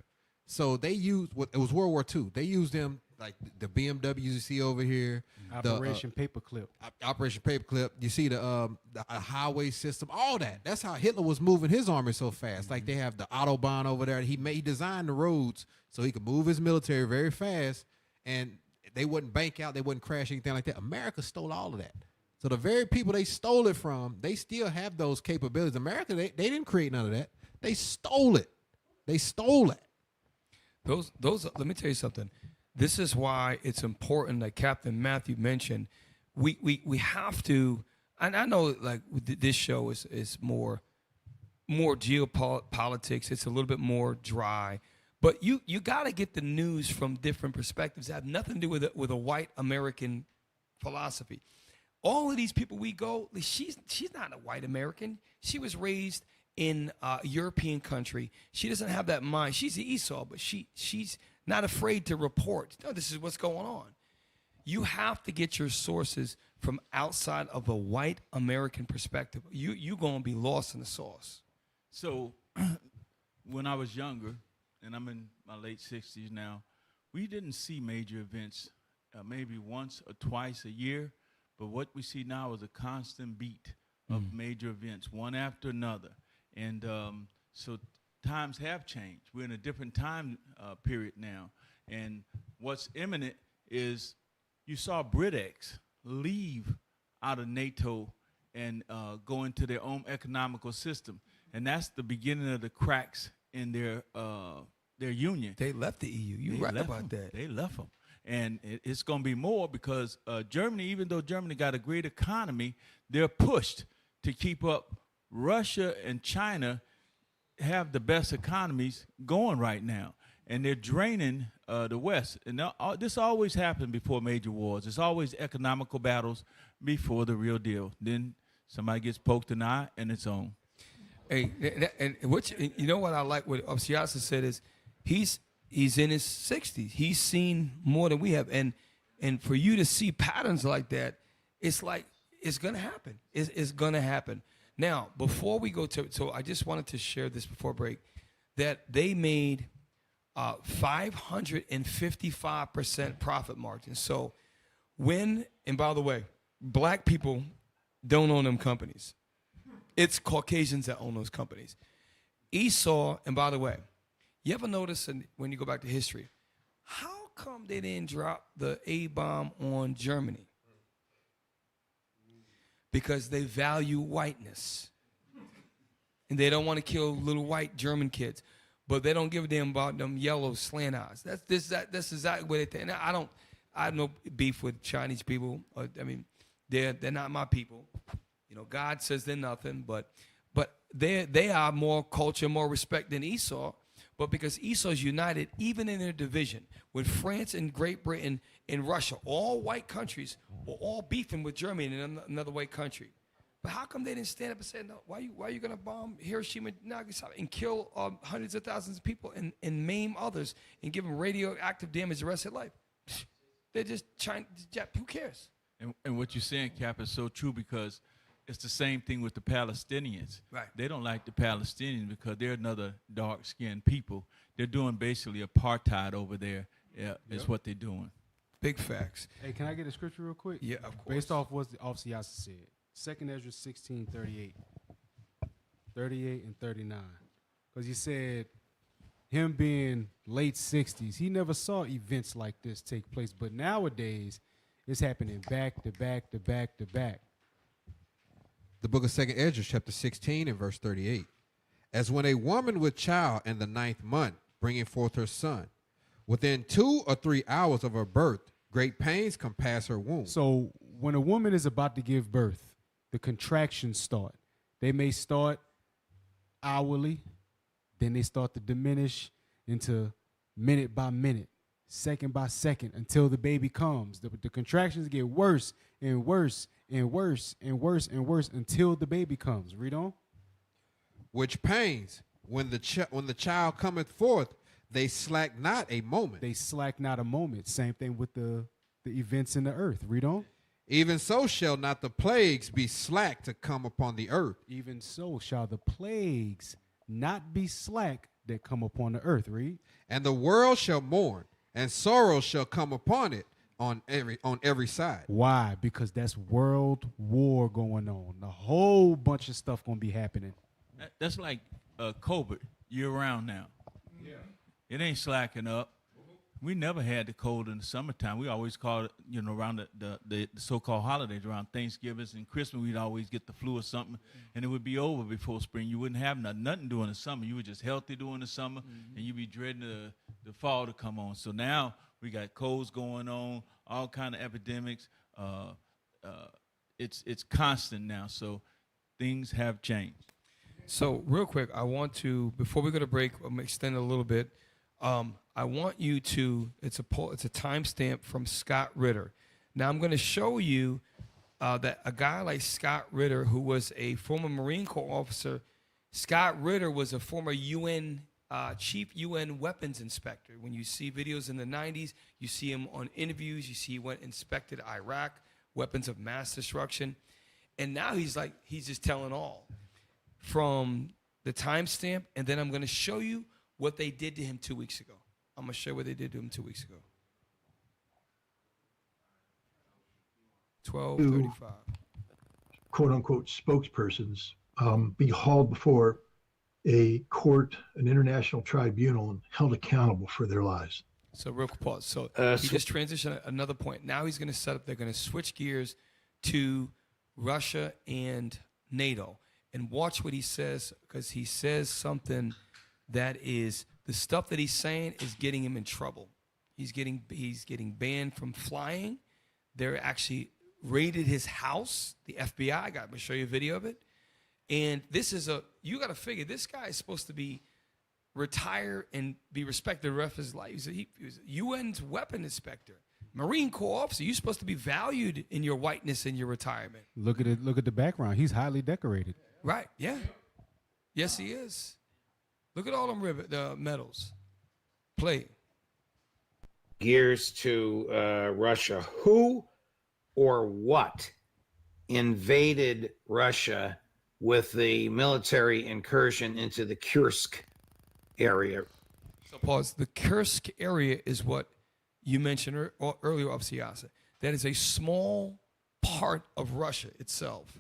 So they used it was World War II. They used them like the BMWs you see over here, Operation Paperclip. Operation Paperclip. You see the highway system, all that. That's how Hitler was moving his army so fast. Mm-hmm. Like they have the Autobahn over there. He designed the roads so he could move his military very fast, and they wouldn't bank out, they wouldn't crash, anything like that. America stole all of that. So the very people they stole it from, they still have those capabilities. America, they didn't create none of that. They stole it. They stole it. Those. Let me tell you something. This is why it's important that Captain Matthew mentioned. We have to. And I know like this show is more geopolitics. It's a little bit more dry. But you got to get the news from different perspectives that have nothing to do with a white American philosophy. All of these people she's not a white American. She was raised in a European country. She doesn't have that mind. She's the Esau, but she's not afraid to report. No, this is what's going on. You have to get your sources from outside of a white American perspective. You're going to be lost in the sauce. So when I was younger, and I'm in my late 60s now, we didn't see major events maybe once or twice a year, but what we see now is a constant beat of major events, one after another. And so times have changed. We're in a different time period now. And what's imminent is you saw BRITEX leave out of NATO and go into their own economical system. And that's the beginning of the cracks in their union. They left the EU. You're right about that. They left them. And it's going to be more because Germany, even though Germany got a great economy, they're pushed to keep up. Russia and China have the best economies going right now, and they're draining the West. And this always happened before major wars. It's always economical battles before the real deal. Then somebody gets poked in the eye, and it's on. Hey, and you know what I like what Augusta said is he's in his 60s. He's seen more than we have, and for you to see patterns like that, it's like it's gonna happen. It's gonna happen. Now, before we go so I just wanted to share this before break that they made 555% profit margin. So and by the way, black people don't own them companies. It's Caucasians that own those companies. Esau, and by the way, you ever notice when you go back to history, how come they didn't drop the A-bomb on Germany? Because they value whiteness. And they don't want to kill little white German kids. But they don't give a damn about them yellow slant eyes. That's exactly what they think. And I have no beef with Chinese people. I mean, they're not my people. You know, God says they're nothing, but they are more culture, more respect than Esau. But because Esau's united, even in their division, with France and Great Britain and Russia, all white countries were all beefing with Germany and another white country. But how come they didn't stand up and say, no, why are you going to bomb Hiroshima and Nagasaki and kill hundreds of thousands of people and maim others and give them radioactive damage the rest of their life? They're just trying to, who cares? And what you're saying, Cap, is so true because it's the same thing with the Palestinians. Right. They don't like the Palestinians because they're another dark-skinned people. They're doing basically apartheid over there. Yeah, is what they're doing. Big facts. Hey, can I get a scripture real quick? Yeah, of course. Based off what the Officer Yasser said. 2nd Ezra 16:38. 38 and 39. Because he said him being late 60s, he never saw events like this take place. But nowadays, it's happening back to back to back to back. The book of 2nd Ezra, chapter 16 and verse 38. As when a woman with child in the 9th month, bringing forth her son, within 2 or 3 hours of her birth, great pains compass her womb. So when a woman is about to give birth, the contractions start. They may start hourly, then they start to diminish into minute by minute, second by second, until the baby comes. The contractions get worse and worse and worse and worse and worse until the baby comes. Read on. Which pains, when the child cometh forth, they slack not a moment. They slack not a moment. Same thing with the events in the earth. Read on. Even so shall not the plagues be slack to come upon the earth. Even so shall the plagues not be slack that come upon the earth. Read. And the world shall mourn, and sorrow shall come upon it on every side. Why? Because that's world war going on. A whole bunch of stuff going to be happening. That's like COVID year-round now. Yeah. It ain't slacking up. We never had the cold in the summertime. We always called it, around the so-called holidays, around Thanksgiving and Christmas, we'd always get the flu or something, and it would be over before spring. You wouldn't have nothing during the summer. You were just healthy during the summer, and you'd be dreading the fall to come on. So now we got colds going on, all kind of epidemics. It's constant now, so things have changed. So real quick, I want to, before we go to break, I'm gonna extend it a little bit. I want you to, it's a timestamp from Scott Ritter. Now I'm going to show you that a guy like Scott Ritter, who was a former Marine Corps officer, Scott Ritter was a former UN chief UN weapons inspector. When you see videos in the 90s, you see him on interviews. You see he went inspected Iraq, weapons of mass destruction. And now he's just telling all from the timestamp. And then I'm going to show you what they did to him 2 weeks ago. I'm going to show you what they did to him 2 weeks ago. 12:35. Quote unquote spokespersons be hauled before a court, an international tribunal, and held accountable for their lies. So real quick pause. So he just transitioned another point. Now he's going to set up, they're going to switch gears to Russia and NATO. And watch what he says, because he says something that is, the stuff that he's saying is getting him in trouble. He's getting banned from flying. They're actually raided his house. The FBI got, I'm going to show you a video of it. And this is you got to figure, this guy is supposed to be retired and be respected the rest of his life. He was a UN's weapon inspector, Marine Corps officer. You're supposed to be valued in your whiteness in your retirement. Look at it. Look at the background. He's highly decorated. Right, yeah. Yes, he is. Look at all them the medals. Play. Gears to Russia. Who or what invaded Russia with the military incursion into the Kursk area? So pause. The Kursk area is what you mentioned earlier, Officer Yasa. That is a small part of Russia itself.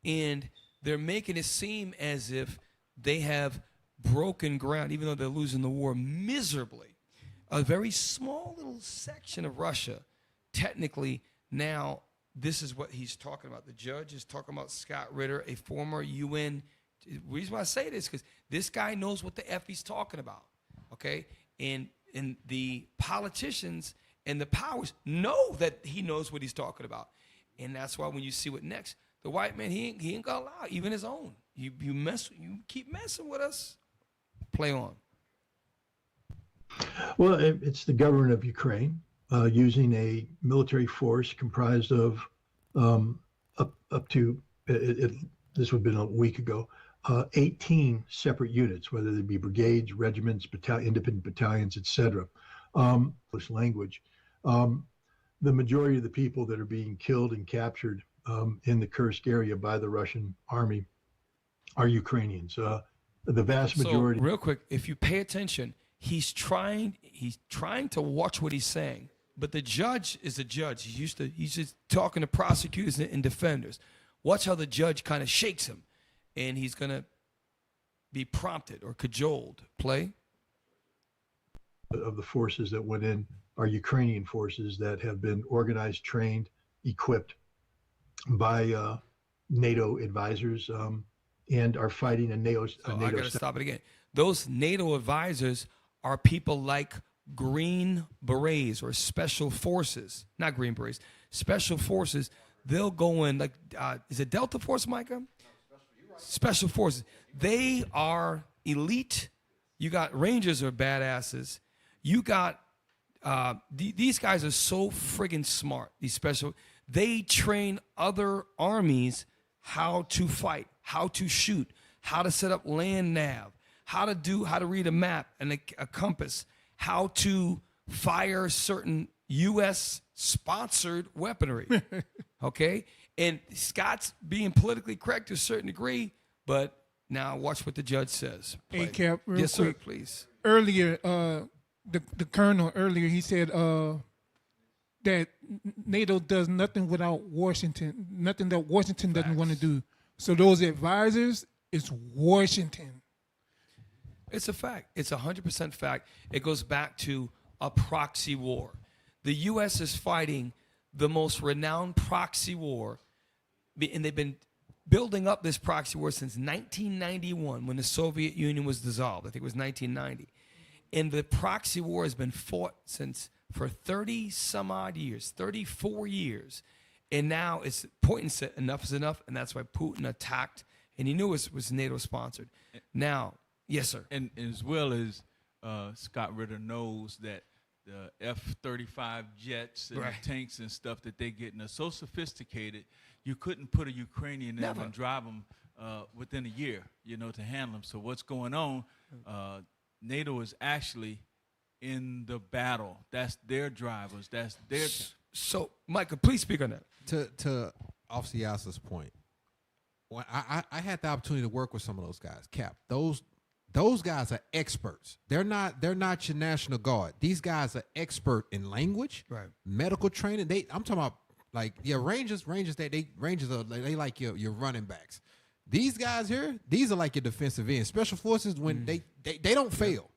And they're making it seem as if they have broken ground, even though they're losing the war miserably. A very small little section of Russia, technically, now this is what he's talking about. The judge is talking about Scott Ritter, a former UN. The reason why I say this is because this guy knows what the F he's talking about, okay? And the politicians and the powers know that he knows what he's talking about. And that's why when you see what next, the white man, he ain't gonna allow even his own. You keep messing with us. Play on. Well, it's the government of Ukraine using a military force comprised of up to, this would have been a week ago, 18 separate units, whether they be brigades, regiments, independent battalions, etc. This language. The majority of the people that are being killed and captured in the Kursk area by the Russian army are Ukrainians. The vast majority. So, real quick, if you pay attention, he's trying to watch what he's saying. But the judge is a judge. He's just talking to prosecutors and defenders. Watch how the judge kind of shakes him, and he's gonna be prompted or cajoled. Play. Of the forces that went in are Ukrainian forces that have been organized, trained, equipped by NATO advisors, and are fighting a NATO. I got to stop it again. Those NATO advisors are people like Green Berets or Special Forces, not Green Berets, Special Forces. They'll go in like, is it Delta Force, Micah? Special Forces. They are elite. You got Rangers are badasses. You got these guys are so friggin' smart. These special. They train other armies how to fight, how to shoot, how to set up land nav, how to read a map and a compass, how to fire certain U.S. sponsored weaponry. Okay? And Scott's being politically correct to a certain degree, but now watch what the judge says. Hey, Cap, real yes, quick. sir, please. Earlier, the colonel earlier, he said that NATO does nothing without Washington, nothing that Washington doesn't want to do. So those advisors, it's Washington. It's a fact. It's 100% fact. It goes back to a proxy war. The U.S. is fighting the most renowned proxy war, and they've been building up this proxy war since 1991 when the Soviet Union was dissolved. I think it was 1990. And the proxy war has been fought for 30 some odd years, 34 years. And now it's Putin said enough is enough, and that's why Putin attacked, and he knew it was NATO sponsored. Now, yes, sir. And as well as Scott Ritter knows that the F-35 jets and Right. the tanks and stuff that they getting are so sophisticated, you couldn't put a Ukrainian in Never. and drive them within a year, to handle them. So what's going on? NATO is actually in the battle. That's their drivers. That's their. So, Micah, please speak on that. To Officer Yasser's point, when I had the opportunity to work with some of those guys. Cap, those guys are experts. They're not your National Guard. These guys are expert in language, right? Medical training. I'm talking about Rangers. Rangers are like your running backs. These guys here, these are like your defensive ends. Special forces, when they don't fail.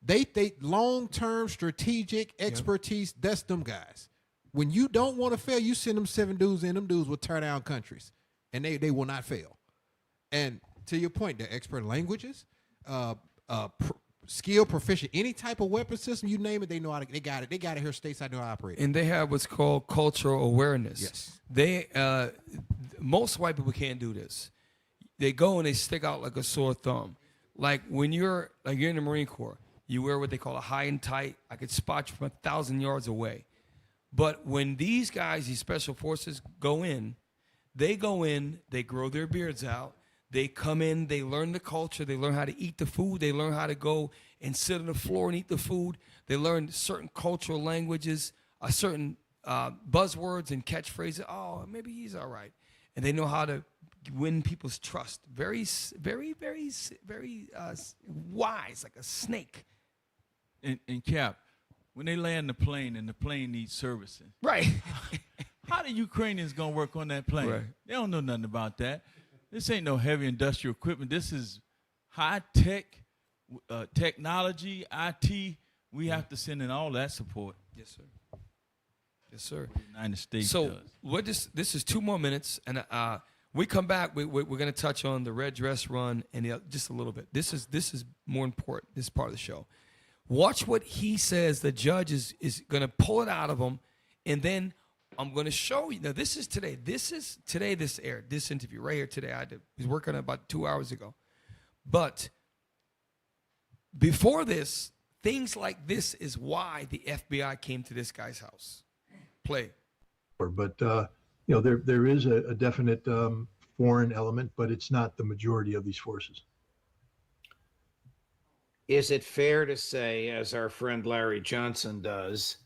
They long-term strategic expertise. That's them guys. When you don't want to fail, you send them 7 dudes in. Them dudes will tear down countries, and they will not fail. And to your point, they're expert in languages, skill, proficient, any type of weapon system, you name it, they know how to. They got it. They got it here stateside. Know how to operate. And they have what's called cultural awareness. Yes. They most white people can't do this. They go and they stick out like a sore thumb. Like when you're in the Marine Corps, you wear what they call a high and tight. I could spot you from 1,000 yards away. But when these guys, these special forces, go in, they grow their beards out, they come in, they learn the culture, they learn how to eat the food, they learn how to go and sit on the floor and eat the food, they learn certain cultural languages, certain buzzwords and catchphrases. Oh, maybe he's all right. And they know how to win people's trust. Very, very, very, very wise, like a snake. And Cap, when they land the plane and the plane needs servicing, right? How the Ukrainians gonna work on that plane? Right. They don't know nothing about that. This ain't no heavy industrial equipment. This is high tech technology, IT. We have to send in all that support. Yes, sir. Yes, sir. The United States So does. this is 2 more minutes, and we come back. We're going to touch on the red dress run and just a little bit. This is more important. This part of the show. Watch what he says. The judge is going to pull it out of him, and then I'm going to show you. Now, this is today. This aired. This interview right here today. I was working on it about 2 hours ago. But before this, things like this is why the FBI came to this guy's house. Play. But there is a definite foreign element, but it's not the majority of these forces. Is it fair to say, as our friend Larry Johnson does,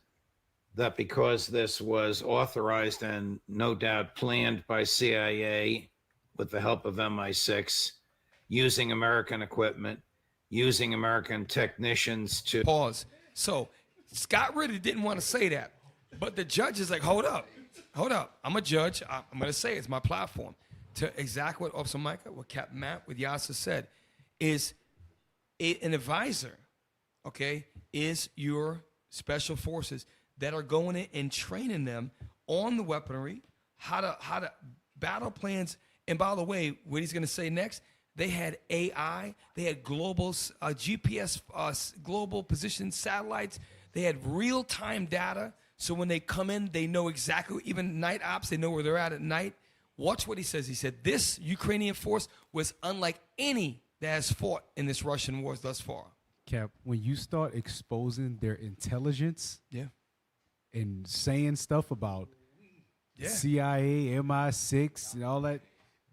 that because this was authorized and no doubt planned by CIA with the help of MI6, using American equipment, using American technicians to... Pause. So Scott Ritter didn't want to say that, but the judge is like, hold up. I'm a judge. I'm going to say it's my platform. To exactly what Officer Micah, what Captain Matt, what Yasser said, is an advisor, okay, is your special forces that are going in and training them on the weaponry, how to battle plans. And by the way, what he's going to say next, they had AI, they had global GPS, global position satellites, they had real-time data. So when they come in, they know exactly, even night ops, they know where they're at night. Watch what he says. He said, this Ukrainian force was unlike any that has fought in this Russian wars thus far. Cap, when you start exposing their intelligence, and saying stuff about CIA, MI6, and all that,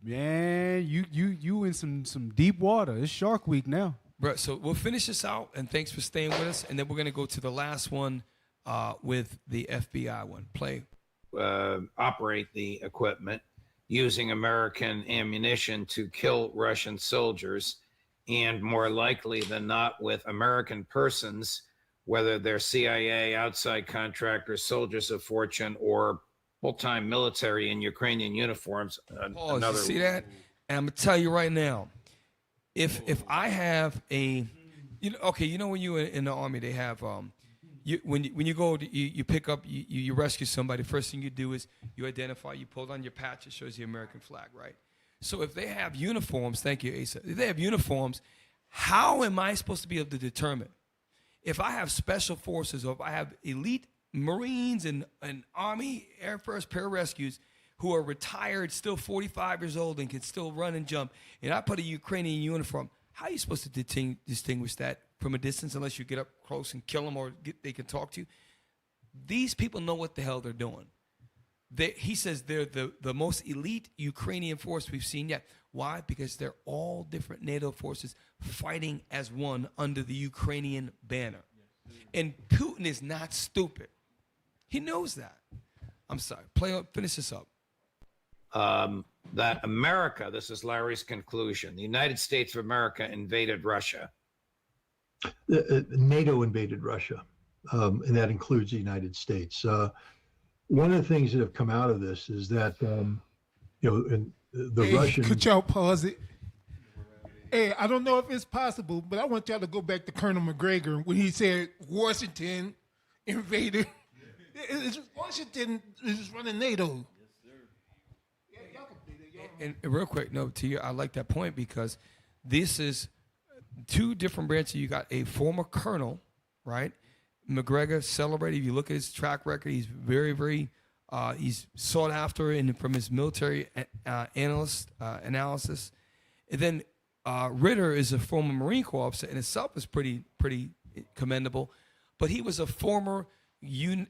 man, you in some deep water. It's Shark Week now. Right. So we'll finish this out, and thanks for staying with us. And then we're going to go to the last one with the FBI one. Play. Operate the equipment using American ammunition to kill Russian soldiers, and more likely than not with American persons, whether they're CIA, outside contractors, soldiers of fortune, or full-time military in Ukrainian uniforms. Pause. You see that? And I'm going to tell you right now, if I have a, when you're in the Army, they have, when you go, you pick up, you rescue somebody, first thing you do is you identify, you pull on your patch, it shows the American flag, right? So if they have uniforms, thank you, Asa, if they have uniforms, how am I supposed to be able to determine? If I have special forces, or if I have elite Marines and Army, Air Force pararescues who are retired, still 45 years old and can still run and jump, and I put a Ukrainian uniform, how are you supposed to distinguish that from a distance unless you get up close and kill them or they can talk to you? These people know what the hell they're doing. he says they're the most elite Ukrainian force we've seen yet. Why? Because they're all different NATO forces fighting as one under the Ukrainian banner. And Putin is not stupid. He knows that. I'm sorry. Finish this up. That America, this is Larry's conclusion, the United States of America invaded Russia. NATO invaded Russia, and that includes the United States. One of the things that have come out of this is that, the Russians. Could y'all pause it? Hey, I don't know if it's possible, but I want y'all to go back to Colonel McGregor when he said Washington invaded. Washington is running NATO. And real quick, no, to you, I like that point because this is two different branches. You got a former colonel, right? McGregor celebrated. If you look at his track record, he's very, very, he's sought after from his military analysis. And then Ritter is a former Marine Corps officer, and itself is pretty commendable. But he was a former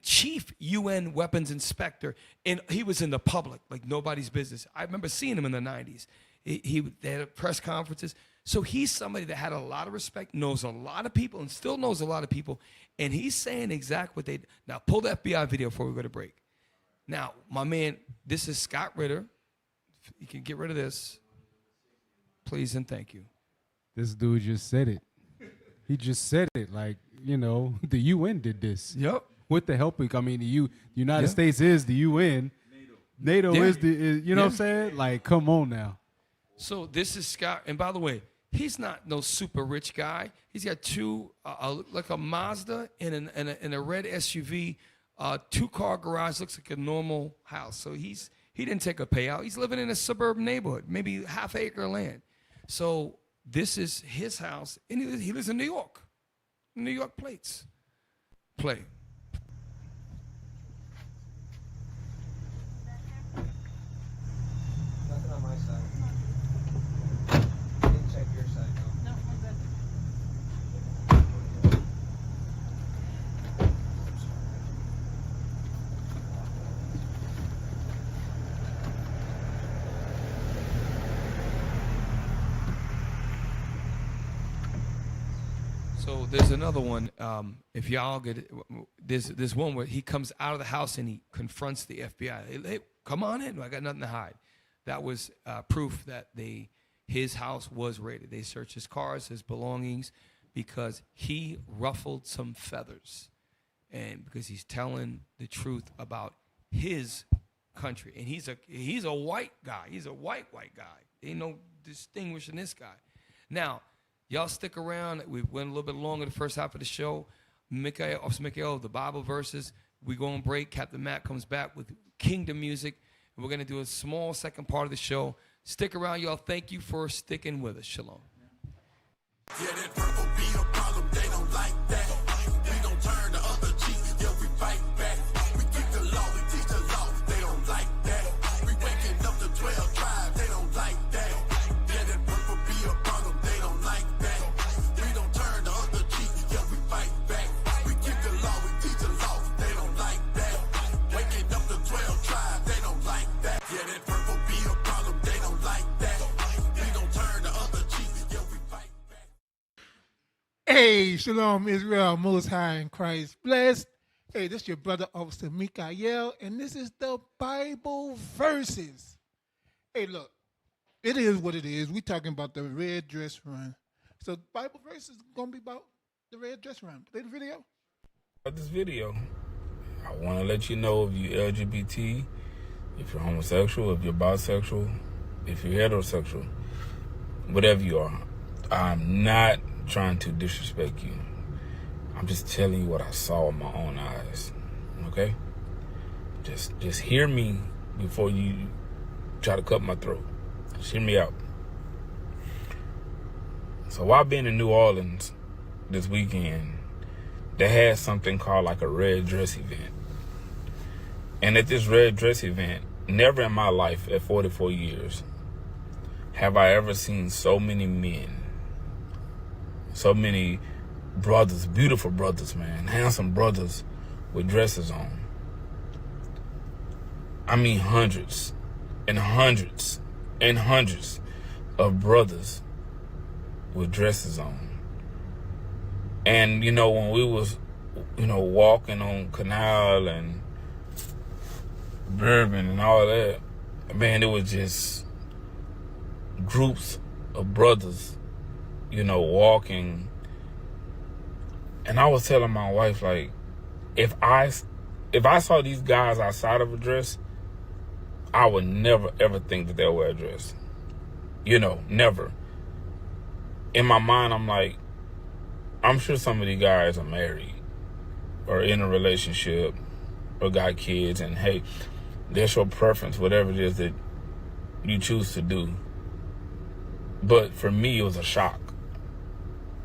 chief UN weapons inspector, and he was in the public like nobody's business. I remember seeing him in the 90s. They had press conferences. So he's somebody that had a lot of respect, knows a lot of people, and still knows a lot of people. And he's saying exactly what they. Now pull the FBI video before we go to break. Now, my man, this is Scott Ritter. You can get rid of this, please and thank you. This dude just said it. He just said it. Like, the UN did this. Yep. With the help, I mean, the United States is the UN. NATO is you know what I'm saying? Like, come on now. So this is Scott, and by the way, he's not no super rich guy. He's got two, like a Mazda and a red SUV, 2-car garage, looks like a normal house. So he didn't take a payout. He's living in a suburban neighborhood, maybe half-acre land. So this is his house, and he lives in New York. New York plates. Play. Nothing on my side. Didn't check your side, no. No, we're good. So there's another one. If y'all get it, there's one where he comes out of the house and he confronts the FBI. Hey, come on in. I got nothing to hide. That was proof that his house was raided. They searched his cars, his belongings, because he ruffled some feathers, and because he's telling the truth about his country. And he's a white guy. He's a white guy. Ain't no distinguishing this guy. Now, y'all stick around. We went a little bit longer the first half of the show. Officer Mikael, the Bible verses. We go on break. Captain Matt comes back with kingdom music. And we're going to do a small second part of the show. Stick around, y'all. Thank you for sticking with us. Shalom. Yeah, that purple be a problem. They don't like that. We don't turn the other cheek. Yeah, we fight back. We keep the law. We teach the law. They don't like that. We waking up the 12 tribes. They don't like that. Yeah, that purple be a problem. They don't like that. We don't turn the other cheek. Yeah, we fight back. We keep the law. We teach the law. They don't like that. Waking up the 12 tribes. They don't like that. Yeah, that purple be a problem. They don't like that. We don't turn the other cheek. Yeah, we fight back. Hey, Shalom Israel, Most High in Christ blessed. Hey, this is your brother, Officer Mikael, and this is the Bible verses. Hey, look, it is what it is. We talking about the red dress run. So Bible verses is going to be about the red dress run. Play the video. This video, I want to let you know if you're LGBT, if you're homosexual, if you're bisexual, if you're heterosexual, whatever you are. I'm not trying to disrespect you. I'm just telling you what I saw with my own eyes. Okay? Just hear me before you try to cut my throat. Just hear me out. So while being in New Orleans this weekend, they had something called like a red dress event. And at this red dress event, never in my life at 44 years have I ever seen so many men, so many brothers, beautiful brothers, man, handsome brothers with dresses on. I mean hundreds and hundreds and hundreds of brothers with dresses on. And, you know, when we was, you know, walking on Canal and Bourbon and all that, man, it was just groups of brothers, you know, walking. And I was telling my wife, like, if I saw these guys outside of a dress, I would never, ever think that they would wear a dress. You know, never. In my mind, I'm like, I'm sure some of these guys are married or in a relationship or got kids, and hey, that's your preference, whatever it is that you choose to do. But for me, it was a shock.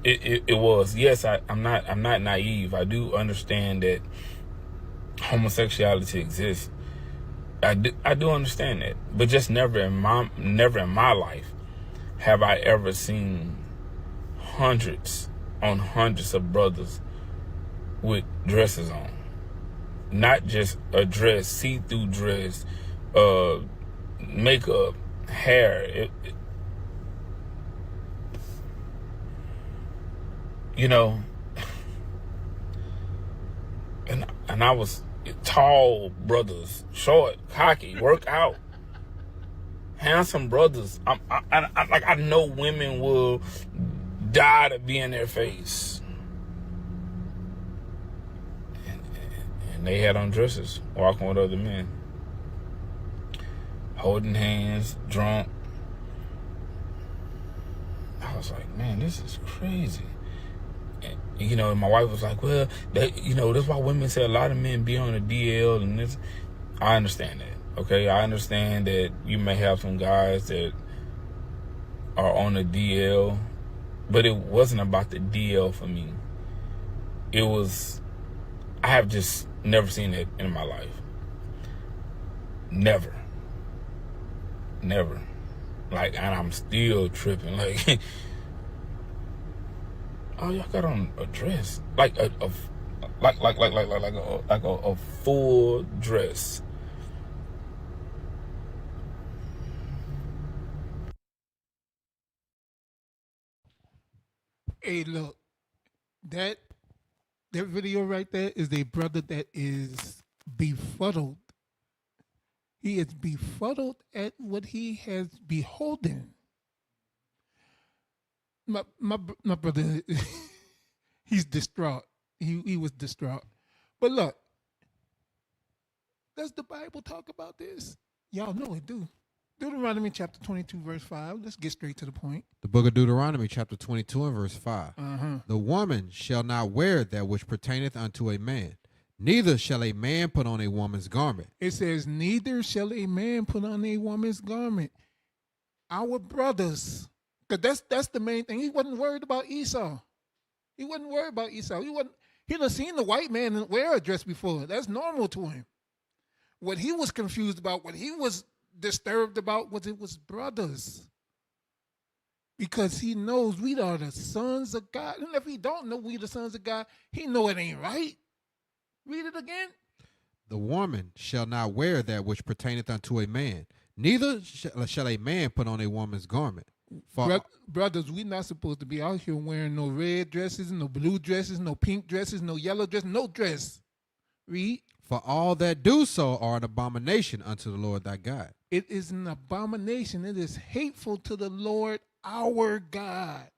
It was. Yes, I'm not naive. I do understand that homosexuality exists. I do understand that, but just never in my life have I ever seen hundreds on hundreds of brothers with dresses on. Not just a dress, see-through dress, makeup, hair. You know, and I was tall brothers, short, cocky, work out, handsome brothers. I know women will die to be in their face. And they had on dresses, walking with other men, holding hands, drunk. I was like, man, this is crazy. And, you know, my wife was like, well, you know, that's why women say a lot of men be on the DL and this. I understand that, okay? I understand that you may have some guys that are on the DL, but it wasn't about the DL for me. It was, I have just never seen it in my life. Never. Like, and I'm still tripping. Like, oh, y'all got on a dress, like a full dress. Hey, look, that video right there is a brother that is befuddled. He is befuddled at what he has beholden. My brother, he's distraught. He was distraught. But look, does the Bible talk about this? Y'all know it do. Deuteronomy chapter 22, verse 5. Let's get straight to the point. The book of Deuteronomy, chapter 22 and verse 5. The woman shall not wear that which pertaineth unto a man, neither shall a man put on a woman's garment. It says, neither shall a man put on a woman's garment. Our brothers, because that's the main thing. He wasn't worried about Esau. He done seen the white man wear a dress before. That's normal to him. What he was confused about, what he was disturbed about, was brothers. Because he knows we are the sons of God. And if he don't know we the sons of God, he know it ain't right. Read it again. The woman shall not wear that which pertaineth unto a man, neither shall a man put on a woman's garment. Brothers, we not supposed to be out here wearing no red dresses, no blue dresses, no pink dresses, no yellow dress, no dress. Read. For all that do so are an abomination unto the Lord thy God. It is an abomination. It is hateful to the Lord our God.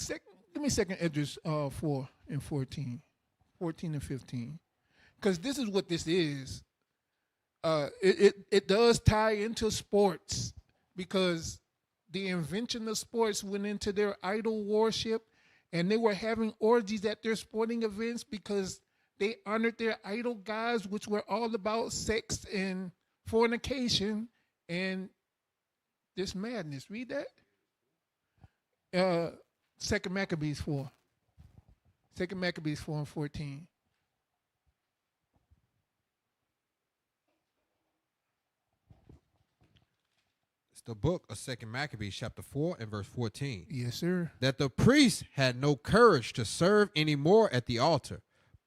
Give me 2 Esdras 4 and 14. 14 and 15. Because this is what this is. It does tie into sports, because the invention of sports went into their idol worship, and they were having orgies at their sporting events because they honored their idol gods, which were all about sex and fornication and this madness. Read that. 2 Maccabees 4. 2 Maccabees 4 and 14. It's the book of 2 Maccabees, chapter 4 and verse 14. Yes, sir. That the priests had no courage to serve any more at the altar,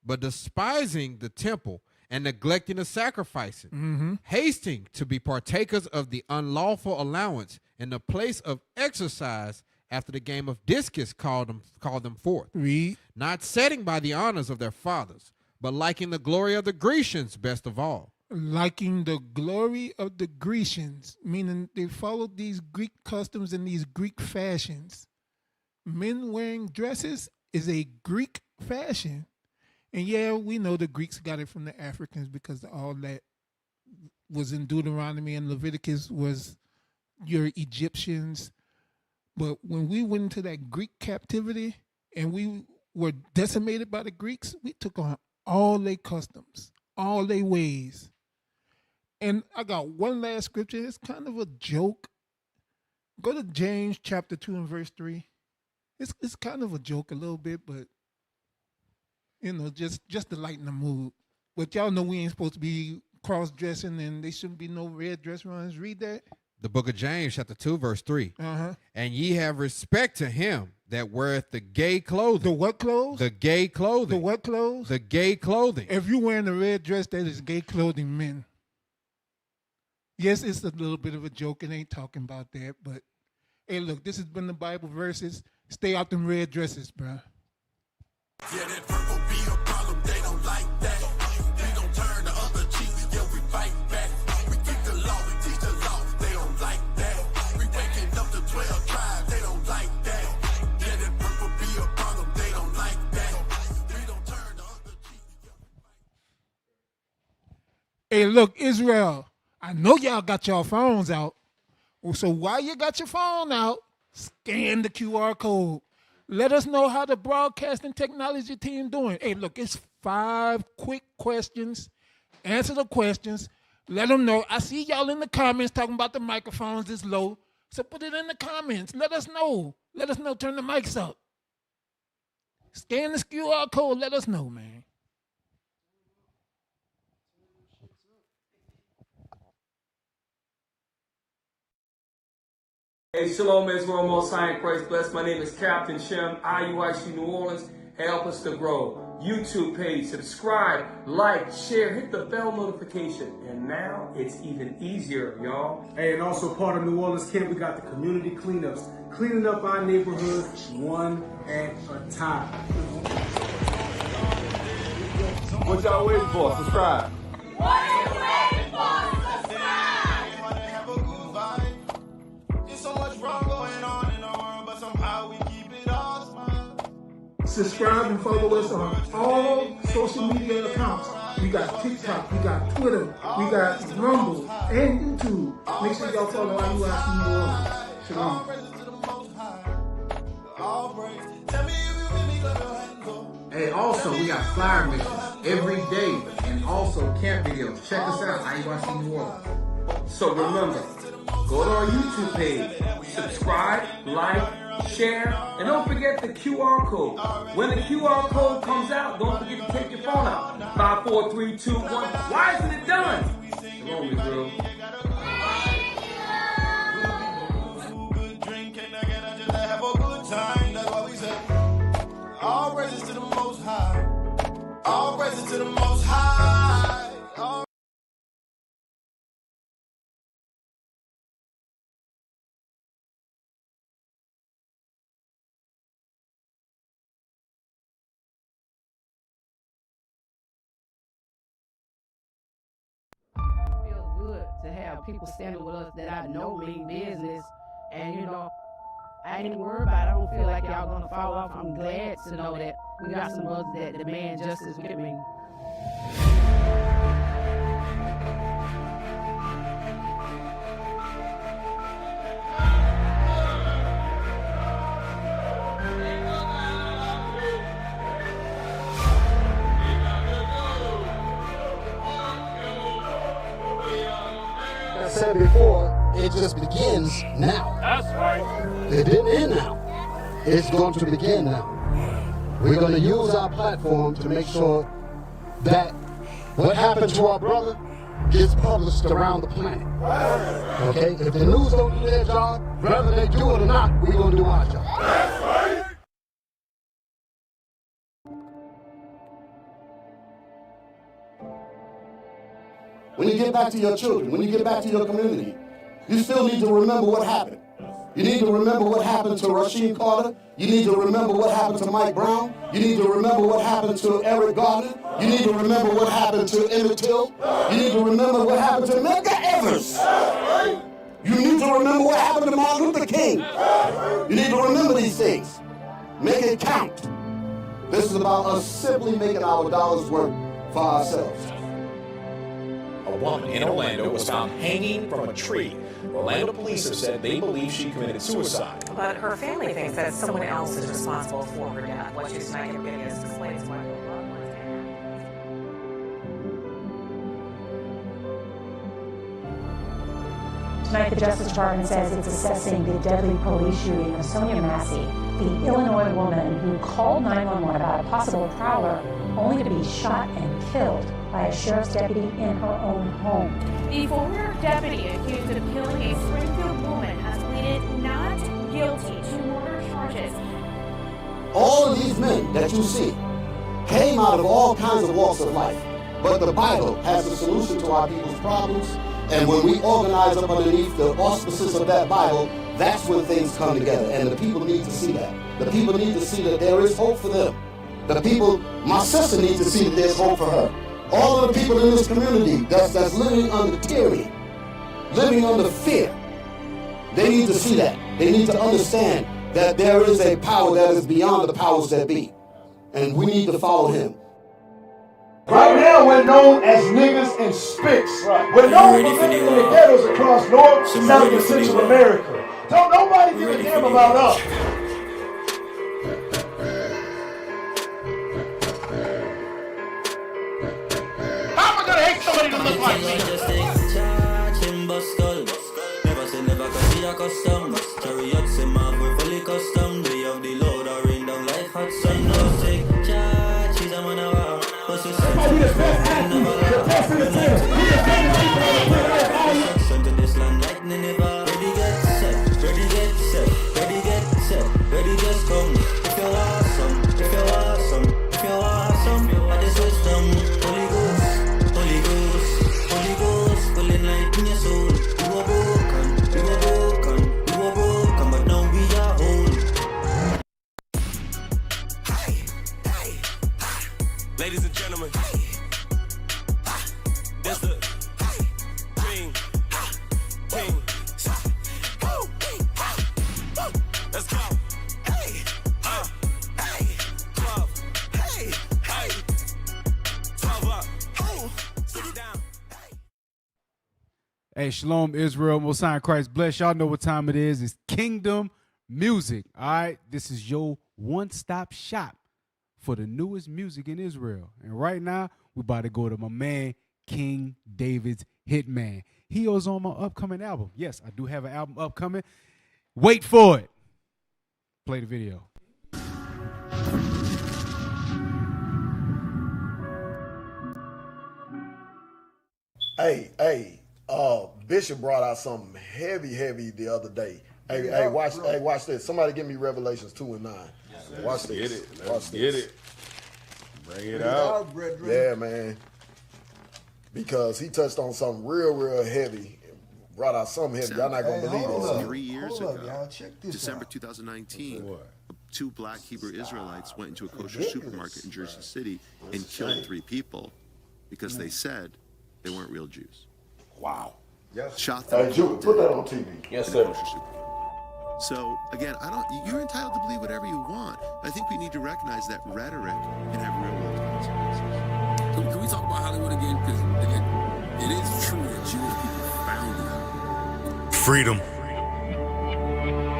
but despising the temple and neglecting the sacrificing, Mm-hmm. hasting to be partakers of the unlawful allowance in the place of exercise after the game of discus called them forth. Read. Not setting by the honors of their fathers, but liking the glory of the Grecians best of all. Liking the glory of the Grecians, meaning they followed these Greek customs and these Greek fashions. Men wearing dresses is a Greek fashion. And yeah, we know the Greeks got it from the Africans because all that was in Deuteronomy and Leviticus was your Egyptians. But when we went into that Greek captivity and we were decimated by the Greeks, we took on all their customs, all their ways. And I got one last scripture. It's kind of a joke. Go to James chapter 2 and verse 3. It's kind of a joke a little bit, but just to lighten the mood. But y'all know we ain't supposed to be cross-dressing and there shouldn't be no red dress runs. Read that. The book of James, chapter 2, verse 3. Uh-huh. And ye have respect to him that weareth the gay clothing. The what clothes? The gay clothing. The what clothes? The gay clothing. If you're wearing a red dress, that is gay clothing, men. Yes, it's a little bit of a joke. It ain't talking about that. But, hey, look, this has been the Bible verses. Stay out them red dresses, bruh. Yeah, that purple be a problem, they don't like that. We don't turn the other cheek, yeah, we fight back. We keep the law, we teach the law, they don't like that. We waking up the 12 tribes, they don't like that. Yeah, that purple be a problem, they don't like that. We don't turn the other cheek, yeah, we fight. Hey, look, Israel, I know y'all got y'all phones out. So while you got your phone out, scan the QR code. Let us know how the broadcasting technology team doing. Hey, look, it's 5 quick questions. Answer the questions. Let them know. I see y'all in the comments talking about the microphones is low. So put it in the comments. Let us know. Let us know. Turn the mics up. Scan this QR code. Let us know, man. Hey, shalom, Israel, Most High in Christ bless. My name is Captain Shem, IUIC New Orleans. Help us to grow. YouTube page, subscribe, like, share, hit the bell notification. And now it's even easier, y'all. Hey, and also part of New Orleans Camp, we got the community cleanups, cleaning up our neighborhood one at a time. What y'all waiting for? Subscribe. What are you waiting for? So much wrong going on in the world, but somehow we keep it all smile. Subscribe and follow us on all social media accounts. We got TikTok, we got Twitter, we got Rumble, and YouTube. Make sure y'all follow IUIC New Orleans. Shalom. Hey, also, we got flyer missions every day and also camp videos. Check us out, IUIC New Orleans. So remember, go to our YouTube page, subscribe, like, share, and don't forget the QR code. When the QR code comes out, don't forget to take your phone out. 5, 4, 3, 2, 1. Why isn't it done? Shalom, Israel. All praises to the Most High. All praises to the Most High. Feels good to have people standing with us that I know mean business, and I ain't even worried about it. I don't feel like y'all gonna fall off. I'm glad to know that we got some brothers that demand justice with me. I said before, it just begins now. That's right. It didn't end now. It's going to begin now. We're going to use our platform to make sure that what happened to our brother gets published around the planet. Okay? If the news don't do their job, whether they do it or not, we're going to do our job. That's right. when you get back to your children, when you get back to your community, you still need to remember what happened. You need to remember what happened to Rasheed Carter. You need to remember what happened to Mike Brown. You need to remember what happened to Eric Garner. You need to remember what happened to Emmett Till. You need to remember what happened to Medgar Evers. You need to remember what happened to Martin Luther King. You need to remember these things. Make it count. This is about us simply making our dollars work for ourselves. A woman in Orlando was found hanging from a tree. Orlando police have said they believe she committed suicide. But her family thinks that someone else is responsible for her death. What she's not getting is explains why her loved ones can't. Tonight, the Justice Department says it's assessing the deadly police shooting of Sonia Massey, the Illinois woman who called 911 about a possible prowler, only to be shot and killed by a sheriff's deputy in her own home. The former deputy accused of killing a Springfield woman has pleaded not guilty to murder charges. All of these men that you see came out of all kinds of walks of life, but the Bible has a solution to our people's problems, and when we organize up underneath the auspices of that Bible, that's when things come together, and the people need to see that. The people need to see that there is hope for them. The people, my sister needs to see that there's hope for her. All of the people in this community that's living under tyranny, living under fear, they need to see that. They need to understand that there is a power that is beyond the powers that be. And we need to follow him. Right now, we're known as niggas and spicks. We're known for living in the ghettos across North, South, and Central America. Don't nobody give a damn about us. How am I gonna hate somebody that looks like me? Never say never, cause we are custom. Chariots in my we're fully custom. Day of the Lord are rain down like hot sun. No take charge, she's a man of war. Pussy to this land like Nineveh. Ready get set, ready get set, ready get set, ready just come. If you're awesome, if you're awesome, if you're awesome, I just wisdom. Holy Ghost, Holy Ghost, Holy Ghost, pulling light in your soul. You were broken, you were broken, you were broken, but now we are whole. Ladies and gentlemen, that's the king. Let's go. Club. 12 up. Sit it down. Hey, Shalom, Israel, Most High in Christ bless. Y'all know what time it is. It's Kingdom Music. All right, this is your one-stop shop for the newest music in Israel. And right now, we about to go to my man, King David's Hitman. He was on my upcoming album. Yes, I do have an album upcoming. Wait for it. Play the video. Hey, Bishop brought out something heavy the other day. Hey, watch this. Somebody give me Revelations 2 and 9. Watch this. Get it. Watch Let's this. get it. Bring it out. Yeah, man. Because he touched on something real heavy. Brought out something heavy. Y'all not gonna believe this. 3 years ago, December 2019, two black Hebrew Israelites went into a kosher supermarket in Jersey City and killed 3 people because they said they weren't real Jews. Wow. Yes. Shot them. Put that on TV. Yes, sir. So again, you're entitled to believe whatever you want. I think we need to recognize that rhetoric can have real world consequences. Can we talk about Hollywood again? Because it is true that Jewish people founded freedom.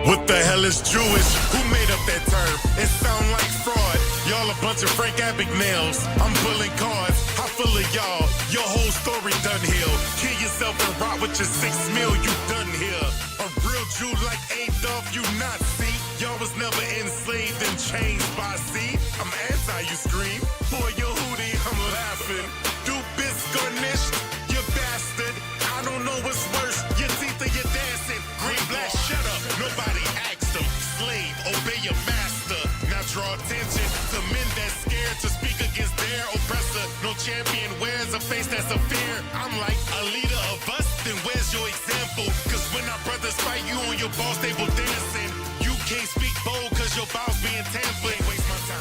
What the hell is Jewish? Who made up that term? It sound like fraud. Y'all a bunch of Frank Abagnales. I'm pulling cards. How full of y'all? Your whole story done here. Kill yourself and rot with your 6 mil. You done here. A real Jew like Adolf, you Nazi. Y'all was never enslaved and changed by sea. I'm anti, you scream. Boy, you're hootie, I'm laughing. Do bis garnished, you bastard. I don't know what's worse. Your teeth or your dancing. Green black, shut up. Nobody asked them. Slave, obey your master. Now draw attention to men that scared to speak against their fair oppressor. No champion wears a face that's a fear. I'm like a leader of us, then where's your example? Cause when our brothers fight you on your boss table dancing, you can't speak bold cause your bowels being tampered.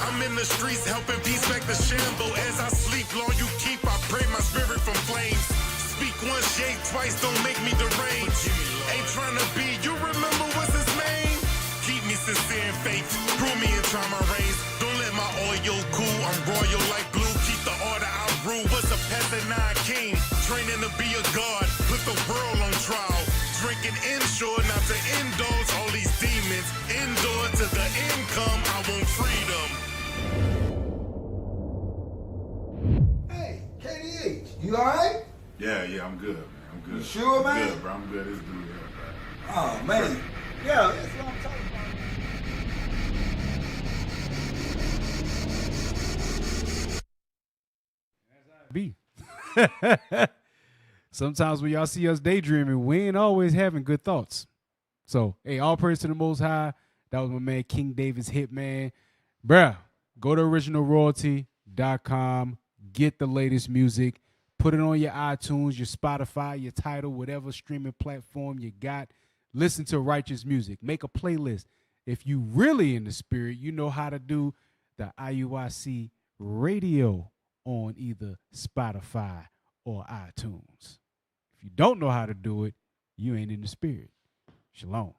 I'm in the streets helping peace back the shamble. As I sleep, Lord, you keep, I pray my spirit from flames. Speak once, shake twice, don't make me deranged. Ain't trying to be, you remember what's his name? Keep me sincere and faith, prove me and try my reins. Don't let my oil cool, I'm royal like blue. Keep the order, I rule. What's a peasant, not a king? Training to be a god, put the world on trial. Drinking inshore, not to indulge all these demons. Indoor to the income, I want freedom. Hey, KDH, you alright? Yeah, I'm good, man. I'm good. You sure, I'm man? Good, bro. I'm good. It's good, bro. Oh, man. Yeah, that's what I'm talking Be. Sometimes when y'all see us daydreaming, we ain't always having good thoughts. So, hey, all praise to the Most High. That was my man King David's Hitman. Bruh, go to originalroyalty.com, get the latest music, put it on your iTunes, your Spotify, your Tidal, whatever streaming platform you got. Listen to righteous music. Make a playlist. If you really in the spirit, you know how to do the IUIC radio on either Spotify or iTunes. If you don't know how to do it, you ain't in the spirit. Shalom.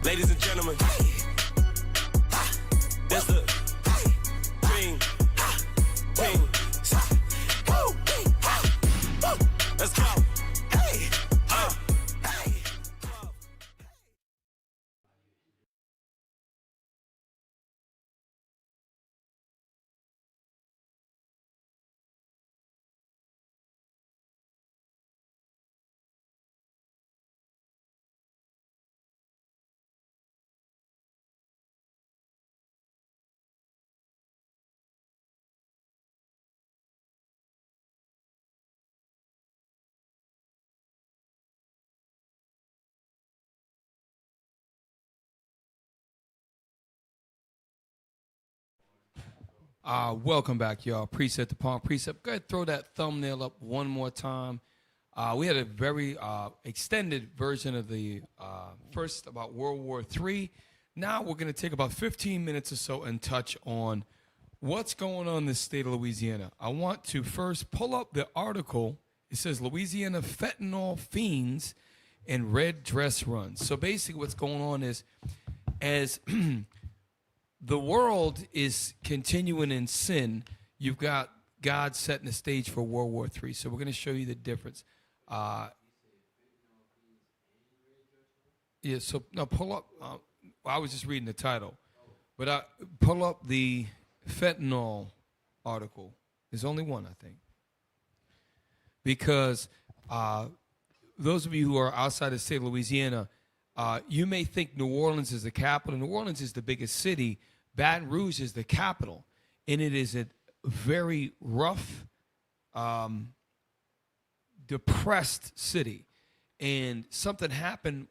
Ladies and gentlemen, that's the dream team. Let's go. Welcome back, y'all. Precept upon precept. Go ahead, throw that thumbnail up one more time. We had a very extended version of the first about World War III. Now we're going to take about 15 minutes or so and touch on what's going on in the state of Louisiana. I want to first pull up the article. It says Louisiana fentanyl fiends and red dress runs. So basically what's going on is as the world is continuing in sin, you've got God setting the stage for World War III. So we're going to show you the difference. Yeah, so now pull up. I was just reading the title. But pull up the fentanyl article. There's only one, I think. Because those of you who are outside the state of Louisiana, you may think New Orleans is the capital. New Orleans is the biggest city. Baton Rouge is the capital, and it is a very rough, depressed city. And something happened,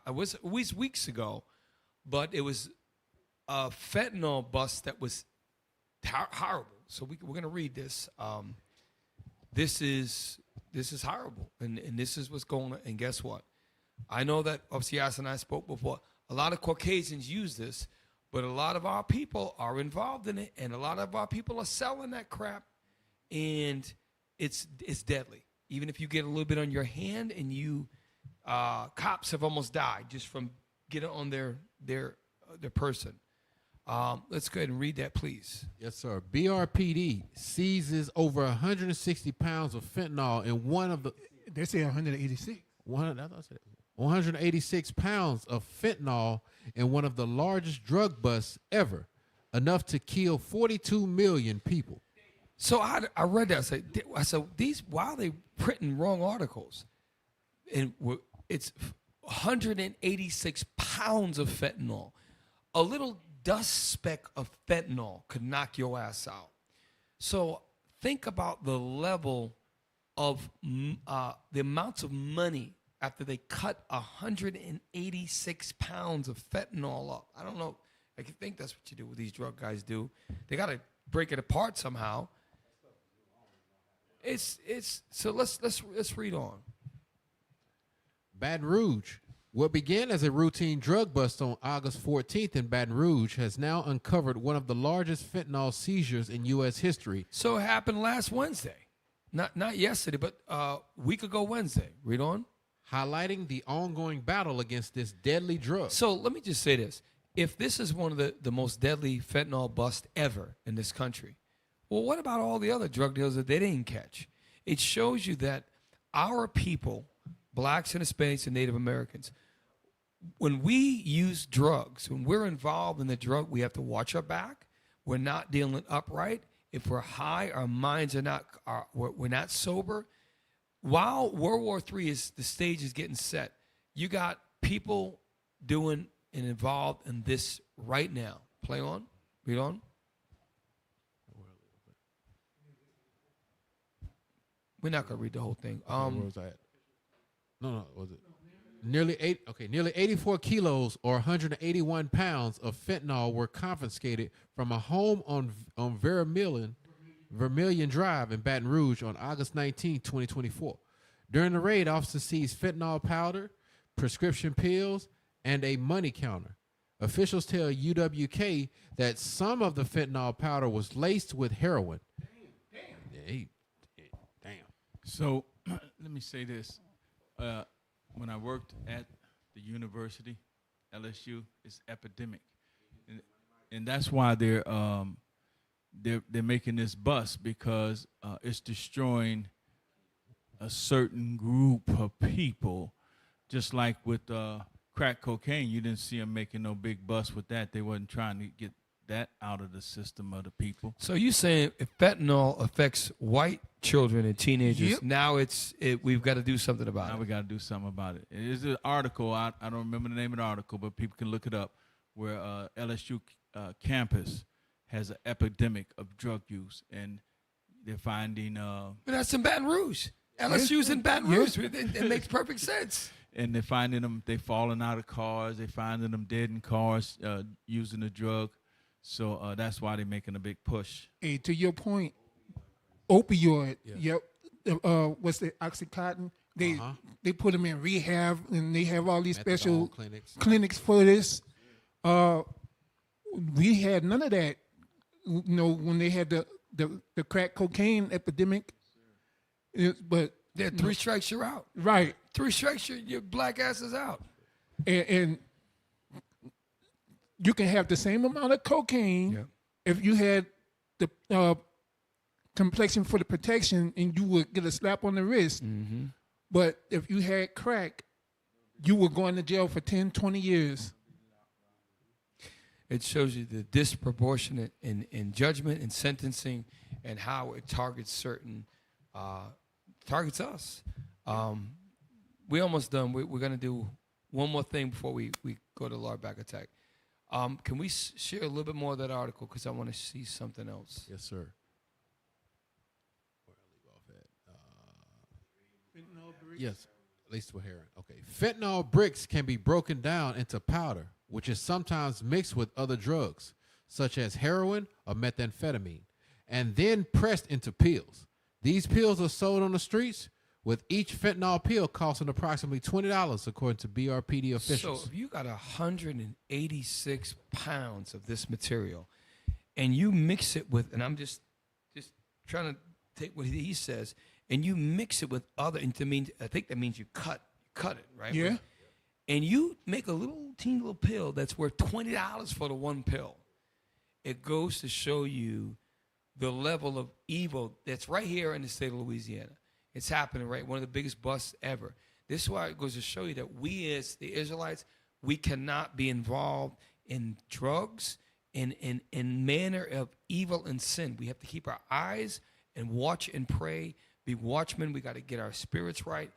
it was weeks ago, but it was a fentanyl bust that was horrible. So we're going to read this. This is horrible, and this is what's going on. And guess what? I know that obviously Yas and I spoke before. A lot of Caucasians use this. But a lot of our people are involved in it, and a lot of our people are selling that crap, and it's deadly. Even if you get a little bit on your hand, and you cops have almost died just from getting on their person. Let's go ahead and read that, please. Yes, sir. BRPD seizes over 160 pounds of fentanyl in one of the. They say 186. 186 pounds of fentanyl in one of the largest drug busts ever, enough to kill 42 million people. So I read that. I said, why are they printing wrong articles? And it's 186 pounds of fentanyl. A little dust speck of fentanyl could knock your ass out. So think about the level of the amounts of money after they cut 186 pounds of fentanyl up. I don't know I think that's what you do. What these drug guys do. They got to break it apart somehow. So let's read on. Baton Rouge. What began as a routine drug bust on August 14th in Baton Rouge has now uncovered one of the largest fentanyl seizures in U.S. history. So it happened last Wednesday. Not yesterday, but a week ago Wednesday. Read on. Highlighting the ongoing battle against this deadly drug. So let me just say this. If this is one of the most deadly fentanyl busts ever in this country, well, what about all the other drug deals that they didn't catch? It shows you that our people, blacks and Hispanics and Native Americans, when we use drugs, when we're involved in the drug, we have to watch our back. We're not dealing upright. If we're high, our minds are not, we're not sober. While World War III the stage is getting set, you got people doing and involved in this right now. Play on. Read on. We're not going to read the whole thing. Where was I at? No, was it? Nearly 84 kilos or 181 pounds of fentanyl were confiscated from a home on Vermilion Drive in Baton Rouge on August 19, 2024. During the raid, officers seized fentanyl powder, prescription pills, and a money counter. Officials tell UWK that some of the fentanyl powder was laced with heroin. Damn. So let me say this. When I worked at the university, LSU, it's epidemic. And that's why they're making this bust, because it's destroying a certain group of people. Just like with crack cocaine, you didn't see them making no big bust with that. They wasn't trying to get that out of the system of the people. So you saying if fentanyl affects white children and teenagers, Yep. now we've got to do something about it. Now we got to do something about it. There's an article, I don't remember the name of the article, but people can look it up, where LSU campus has an epidemic of drug use, and they're finding... But that's in Baton Rouge. LSU's in Baton Rouge. It makes perfect sense. And they're finding them, they falling out of cars, they're finding them dead in cars using the drug. So that's why they're making a big push. Hey, to your point, opioid. Yep. What's the Oxycontin? They put them in rehab, and they have all these special clinics for this. We had none of that. You know, when they had the crack cocaine epidemic. But yeah, 3 strikes you're out. Right. 3 strikes your black ass is out. And you can have the same amount of cocaine if you had the complexion for the protection, and you would get a slap on the wrist. Mm-hmm. But if you had crack, you were going to jail for 10, 20 years. It shows you the disproportionate in judgment and sentencing, and how it targets targets us. We almost done. We're going to do one more thing before we go to Lord Back Attack. Can we share a little bit more of that article, because I want to see something else? Yes, sir. Yes, at least with heroin. Okay. Fentanyl bricks can be broken down into powder, which is sometimes mixed with other drugs, such as heroin or methamphetamine, and then pressed into pills. These pills are sold on the streets, with each fentanyl pill costing approximately $20, according to BRPD officials. So if you got 186 pounds of this material, and you mix it with, and I'm just trying to take what he says, and you mix it with other, and I think that means you cut it, right? Yeah. And you make a teeny little pill that's worth $20 for the one pill. It goes to show you the level of evil that's right here in the state of Louisiana. It's happening, right? One of the biggest busts ever. This is why it goes to show you that we as the Israelites, we cannot be involved in drugs, in manner of evil and sin. We have to keep our eyes and watch and pray, be watchmen. We got to get our spirits right.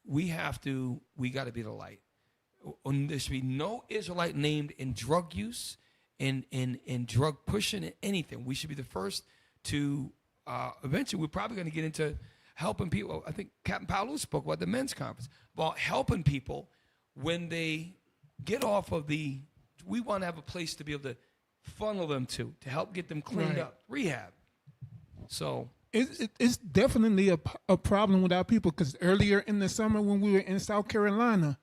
We got to be the light. There should be no Israelite named in drug use, in drug pushing, in anything. We should be the first to, eventually we're probably going to get into helping people. I think Captain Paolo spoke about the men's conference, about helping people when they get off of we want to have a place to be able to funnel them to help get them cleaned up, rehab. So it's definitely a problem with our people, because earlier in the summer when we were in South Carolina,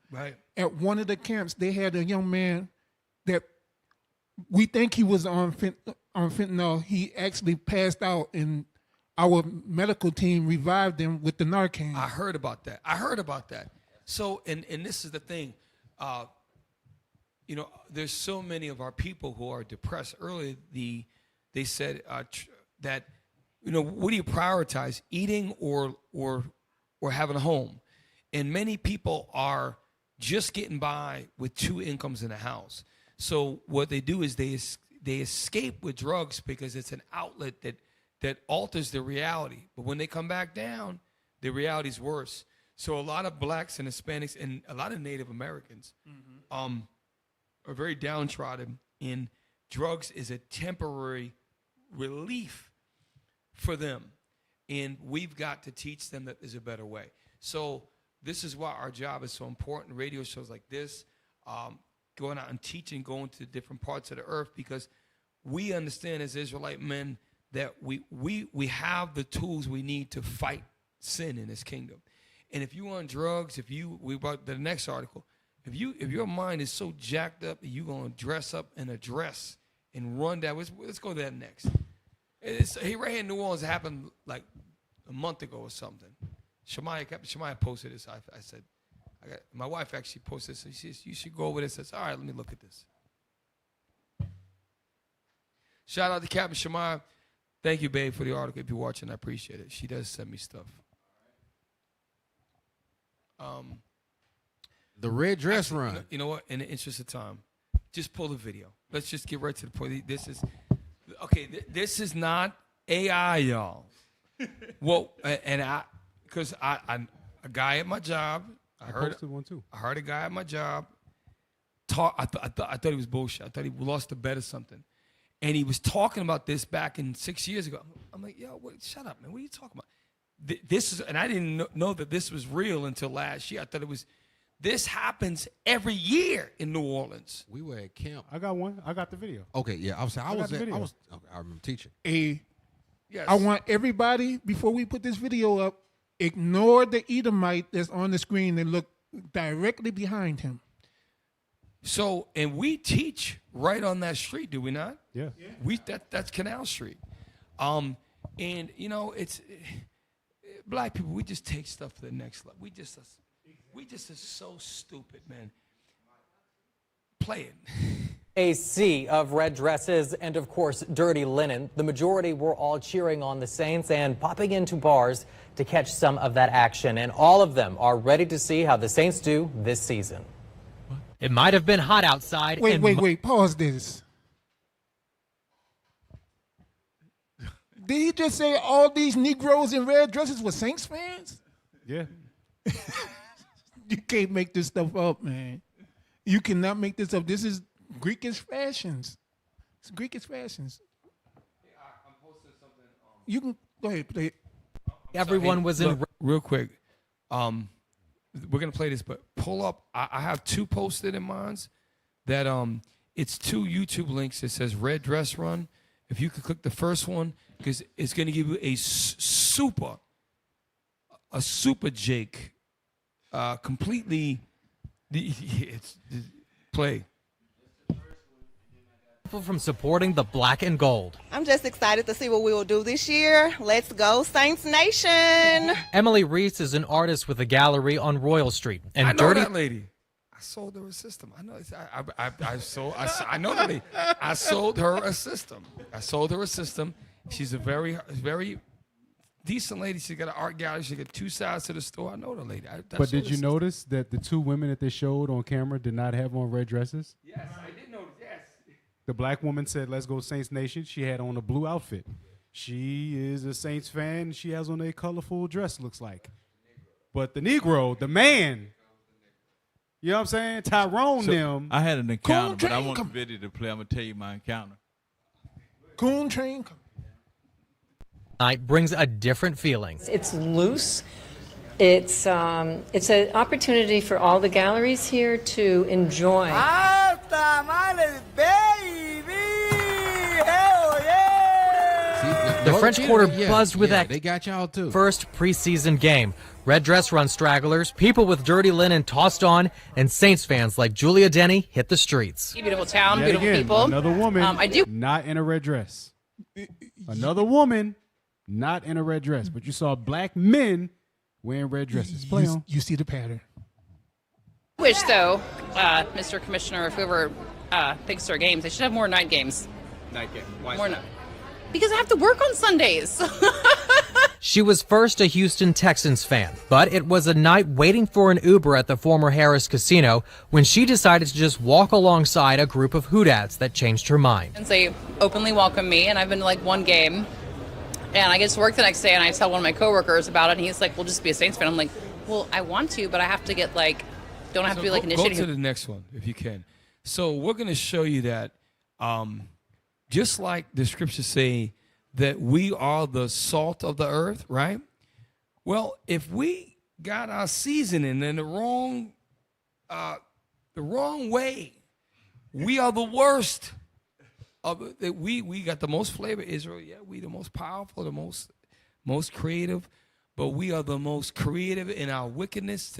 at one of the camps, they had a young man that we think he was on fentanyl. He actually passed out, and our medical team revived him with the Narcan. I heard about that. So, and this is the thing. There's so many of our people who are depressed. Earlier, they said that, what do you prioritize, eating or having a home? And many people are just getting by with 2 incomes in a house. So what they do is they escape with drugs because it's an outlet that alters their reality. But when they come back down, the reality's worse. So a lot of blacks and Hispanics and a lot of Native Americans are very downtrodden, and drugs is a temporary relief for them. And we've got to teach them that there's a better way. So this is why our job is so important. Radio shows like this, going out and teaching, going to different parts of the earth, because we understand as Israelite men that we have the tools we need to fight sin in this kingdom. And if you on drugs, we about the next article, if your mind is so jacked up that you're gonna dress up in a dress and run down, let's go to that next. Right here in New Orleans, it happened like a month ago or something. Shemaiah posted this. I said, my wife actually posted this. She says, you should go over this. I said, all right, let me look at this. Shout out to Captain Shemaiah. Thank you, babe, for the article. If you're watching, I appreciate it. She does send me stuff. The red dress run. You know what? In the interest of time, just pull the video. Let's just get right to the point. This is not AI, y'all. Well, and because a guy at my job, I posted one too. I heard a guy at my job talk. I thought he was bullshit. I thought he lost a bet or something, and he was talking about this back in 6 years ago. I'm like, yo, shut up, man. What are you talking about? This is, and I didn't know that this was real until last year. I thought it was. This happens every year in New Orleans. We were at camp. I got one. I got the video. Okay, yeah. I remember teaching. Yes. I want everybody, before we put this video up, ignore the Edomite that's on the screen and look directly behind him. So, and we teach right on that street, do we not? Yeah. That's Canal Street. And it's black people. We just take stuff to the next level. We just are so stupid, man. Play it. A sea of red dresses and, of course, dirty linen. The majority were all cheering on the Saints and popping into bars to catch some of that action. And all of them are ready to see how the Saints do this season. It might have been hot outside. Wait. Pause this. Did he just say all these Negroes in red dresses were Saints fans? Yeah. You can't make this stuff up, man. You cannot make this up. This is Greekish fashions. It's Greekish fashions. I'm posting something. You can go ahead, play it. Everyone was in. Real quick. We're gonna play this, but pull up. I have 2 posted in mine. That it's 2 YouTube links. It says Red Dress Run. If you could click the first one, because it's gonna give you a super Jake. Completely, it's play. From supporting the black and gold. I'm just excited to see what we will do this year. Let's go, Saints Nation. Emily Reese is an artist with a gallery on Royal Street. And I know that lady. I sold her a system. I know. I know that lady. I sold her a system. She's a very, very decent lady. She got an art gallery. She got 2 sides to the store. I know the lady. But did you notice that the 2 women that they showed on camera did not have on red dresses? Yes, I did notice. Yes. The black woman said, "Let's go Saints Nation." She had on a blue outfit. She is a Saints fan. She has on a colorful dress, looks like. But the Negro, the man, you know what I'm saying? Tyrone them. I had an encounter, but I want the video to play. I'm going to tell you my encounter. Coon train. Night brings a different feeling. It's loose. It's an opportunity for all the galleries here to enjoy tamales, baby! Hell yeah! The French Quarter buzzed with that. They got y'all too. First preseason game. Red dress run stragglers, people with dirty linen tossed on, and Saints fans like Julia Denny hit the streets. Beautiful town, Yet beautiful again, people. Another woman I do. not in a red dress. Another woman not in a red dress. But you saw black men wearing red dresses. Play on. You see the pattern. Wish, though, Mr. Commissioner, if whoever picks our games, they should have more night games. Night game. Why More is that? night. Because I have to work on Sundays. She was first a Houston Texans fan, but it was a night waiting for an Uber at the former Harris Casino when she decided to just walk alongside a group of hoodads that changed her mind. And they openly welcome me, and I've been to like one game. And I get to work the next day, and I tell one of my coworkers about it, and he's like, well, just be a Saints fan. I'm like, well, I want to, but I have to get like, don't have to be like initiating. Go to the next one, if you can. So we're going to show you that just like the scriptures say that we are the salt of the earth, right? Well, if we got our seasoning in the wrong way, we are the worst. We got the most flavor, Israel. Yeah, we the most powerful, the most creative, but we are the most creative in our wickedness.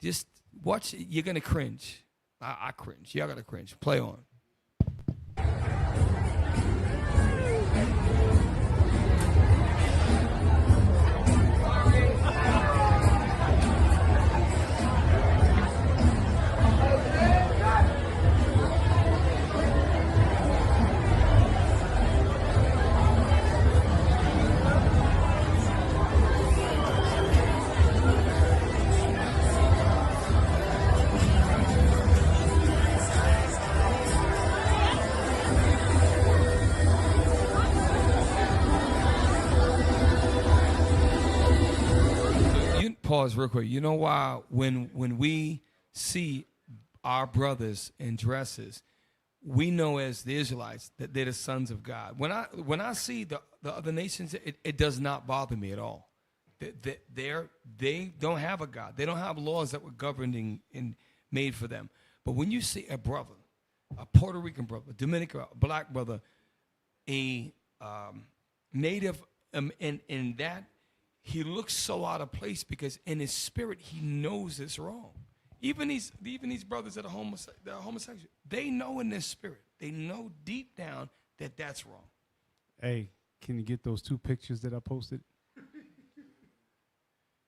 Just watch it. You're gonna cringe. I cringe. Y'all gotta cringe. Play on. Pause real quick. You know why when we see our brothers in dresses, we know as the Israelites that they're the sons of God. When I see the other nations, it does not bother me at all. They don't have a God. They don't have laws that were governing and made for them. But when you see a brother, a Puerto Rican brother, a Dominican, a black brother, a native, and that, he looks so out of place because in his spirit he knows it's wrong. Even these brothers that are homosexual, they know in their spirit, they know deep down that that's wrong. Hey, can you get those two pictures that I posted?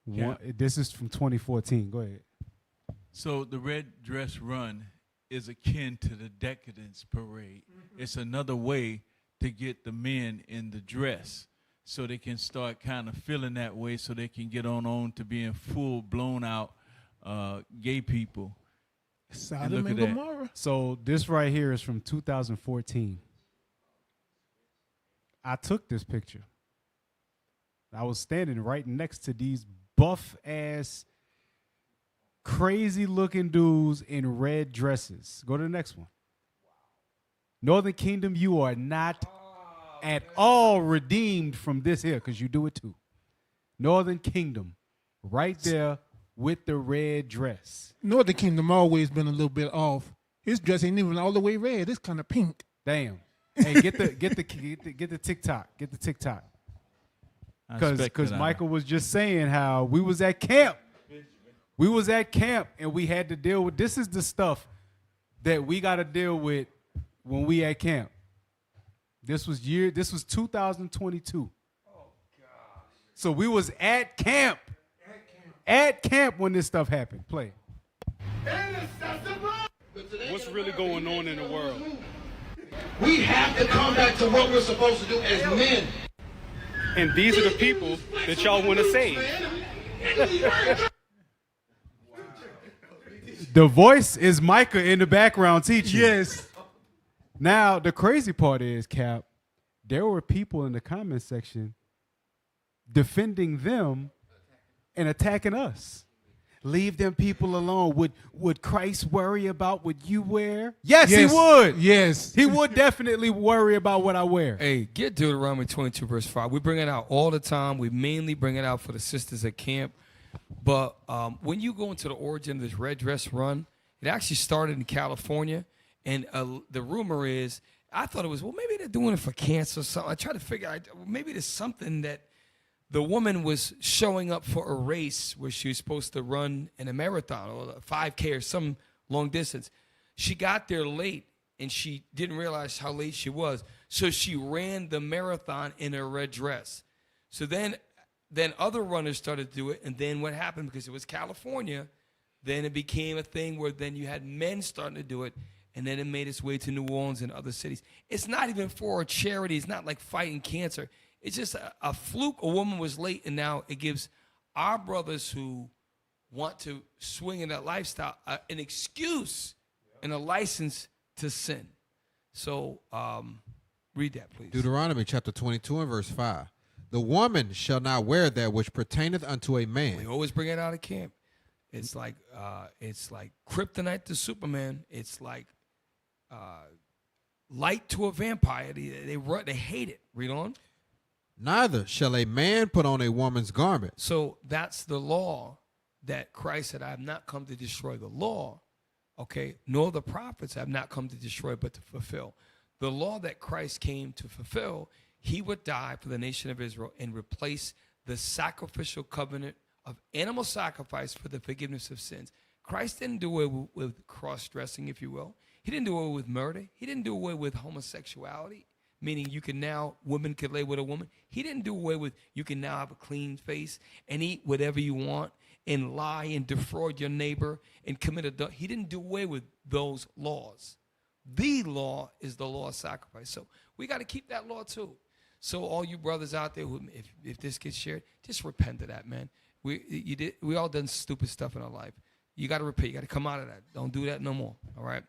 Yeah. This is from 2014. Go ahead. So the red dress run is akin to the decadence parade. Mm-hmm. It's another way to get the men in the dress, so they can start kind of feeling that way, so they can get on to being full blown out gay people. Sodom and Gomorrah. So this right here is from 2014. I took this picture. I was standing right next to these buff ass, crazy looking dudes in red dresses. Go to the next one. Northern Kingdom, you are not at all redeemed from this here, because you do it too. Northern Kingdom, right there with the red dress. Northern Kingdom always been a little bit off. His dress ain't even all the way red. It's kind of pink. Damn. Hey, get the TikTok. Get the TikTok. Because Michael was just saying how we was at camp. We was at camp and we had to deal with, this is the stuff that we got to deal with when we at camp. This was 2022. Oh gosh. So we was at camp. At camp when this stuff happened. Play. What's really going on in the world? We have to come back to what we're supposed to do as men. And these are the people that y'all want to save. The voice is Micah in the background teaching. Yes. Now, the crazy part is, Cap, there were people in the comment section defending them and attacking us. Leave them people alone. Would Christ worry about what you wear? Yes, he would. Yes. He would definitely worry about what I wear. Hey, get Deuteronomy 22, verse 5. We bring it out all the time. We mainly bring it out for the sisters at camp. But when you go into the origin of this red dress run, it actually started in California. And the rumor is, I thought it was, well, maybe they're doing it for cancer or something. I tried to figure out, maybe there's something that the woman was showing up for a race where she was supposed to run in a marathon or a 5K or some long distance. She got there late, and she didn't realize how late she was. So she ran the marathon in a red dress. So then other runners started to do it. And then what happened, because it was California, then it became a thing where then you had men starting to do it. And then it made its way to New Orleans and other cities. It's not even for a charity. It's not like fighting cancer. It's just a fluke. A woman was late, and now it gives our brothers who want to swing in that lifestyle an excuse and a license to sin. So read that, please. Deuteronomy chapter 22 and verse 5. The woman shall not wear that which pertaineth unto a man. We always bring it out of camp. It's like kryptonite to Superman. It's like light to a vampire. They hate it. Read on. Neither shall a man put on a woman's garment. So that's the law that Christ said, I have not come to destroy the law, okay, nor the prophets have not come to destroy but to fulfill. The law that Christ came to fulfill, he would die for the nation of Israel and replace the sacrificial covenant of animal sacrifice for the forgiveness of sins. Christ didn't do away with cross-dressing, if you will. He didn't do away with murder. He didn't do away with homosexuality, meaning women could lay with a woman. He didn't do away with, you can now have a clean face and eat whatever you want and lie and defraud your neighbor and commit adultery. He didn't do away with those laws. The law is the law of sacrifice. So we got to keep that law too. So all you brothers out there, who, if this gets shared, just repent of that, man. We all done stupid stuff in our life. You got to repent. You got to come out of that. Don't do that no more. All right.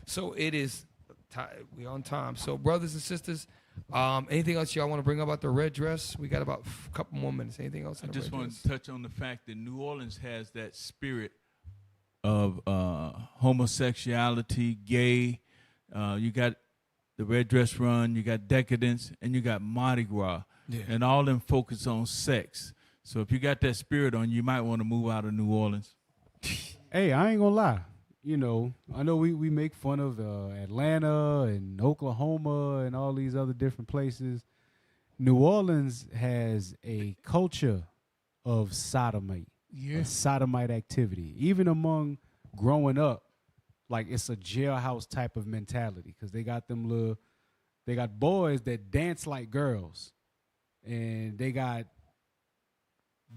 So it is. We're on time. So brothers and sisters, anything else y'all want to bring up about the red dress? We got about a couple more minutes. Anything else? I just want to touch on the fact that New Orleans has that spirit of homosexuality, gay. You got the red dress run. You got decadence, and you got Mardi Gras, and all them focus on sex. So if you got that spirit on you, might want to move out of New Orleans. Hey, I ain't gonna lie. You know, I know we make fun of Atlanta and Oklahoma and all these other different places. New Orleans has a culture of sodomite, sodomite activity. Even among growing up, like it's a jailhouse type of mentality because they got boys that dance like girls, and they got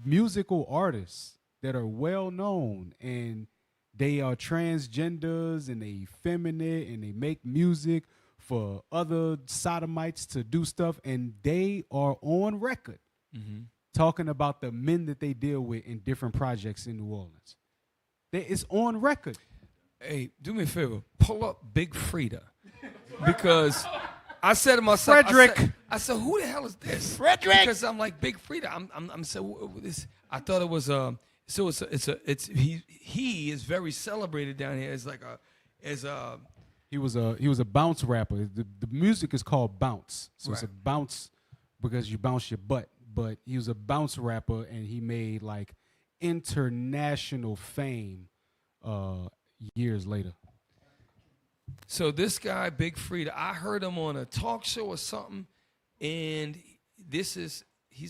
musical artists that are well known, and they are transgenders and they effeminate and they make music for other sodomites to do stuff, and they are on record talking about the men that they deal with in different projects in New Orleans. It's on record. Hey, do me a favor. Pull up Big Frida. Because I said to myself, Frederick. I said, who the hell is this? Frederick. Because I'm like, Big Frida. I'm so this. I thought it was so he is very celebrated down here. It's like he was a bounce rapper. The music is called bounce. So it's a bounce because you bounce your butt. But he was a bounce rapper, and he made like international fame years later. So this guy, Big Frida, I heard him on a talk show or something, and he's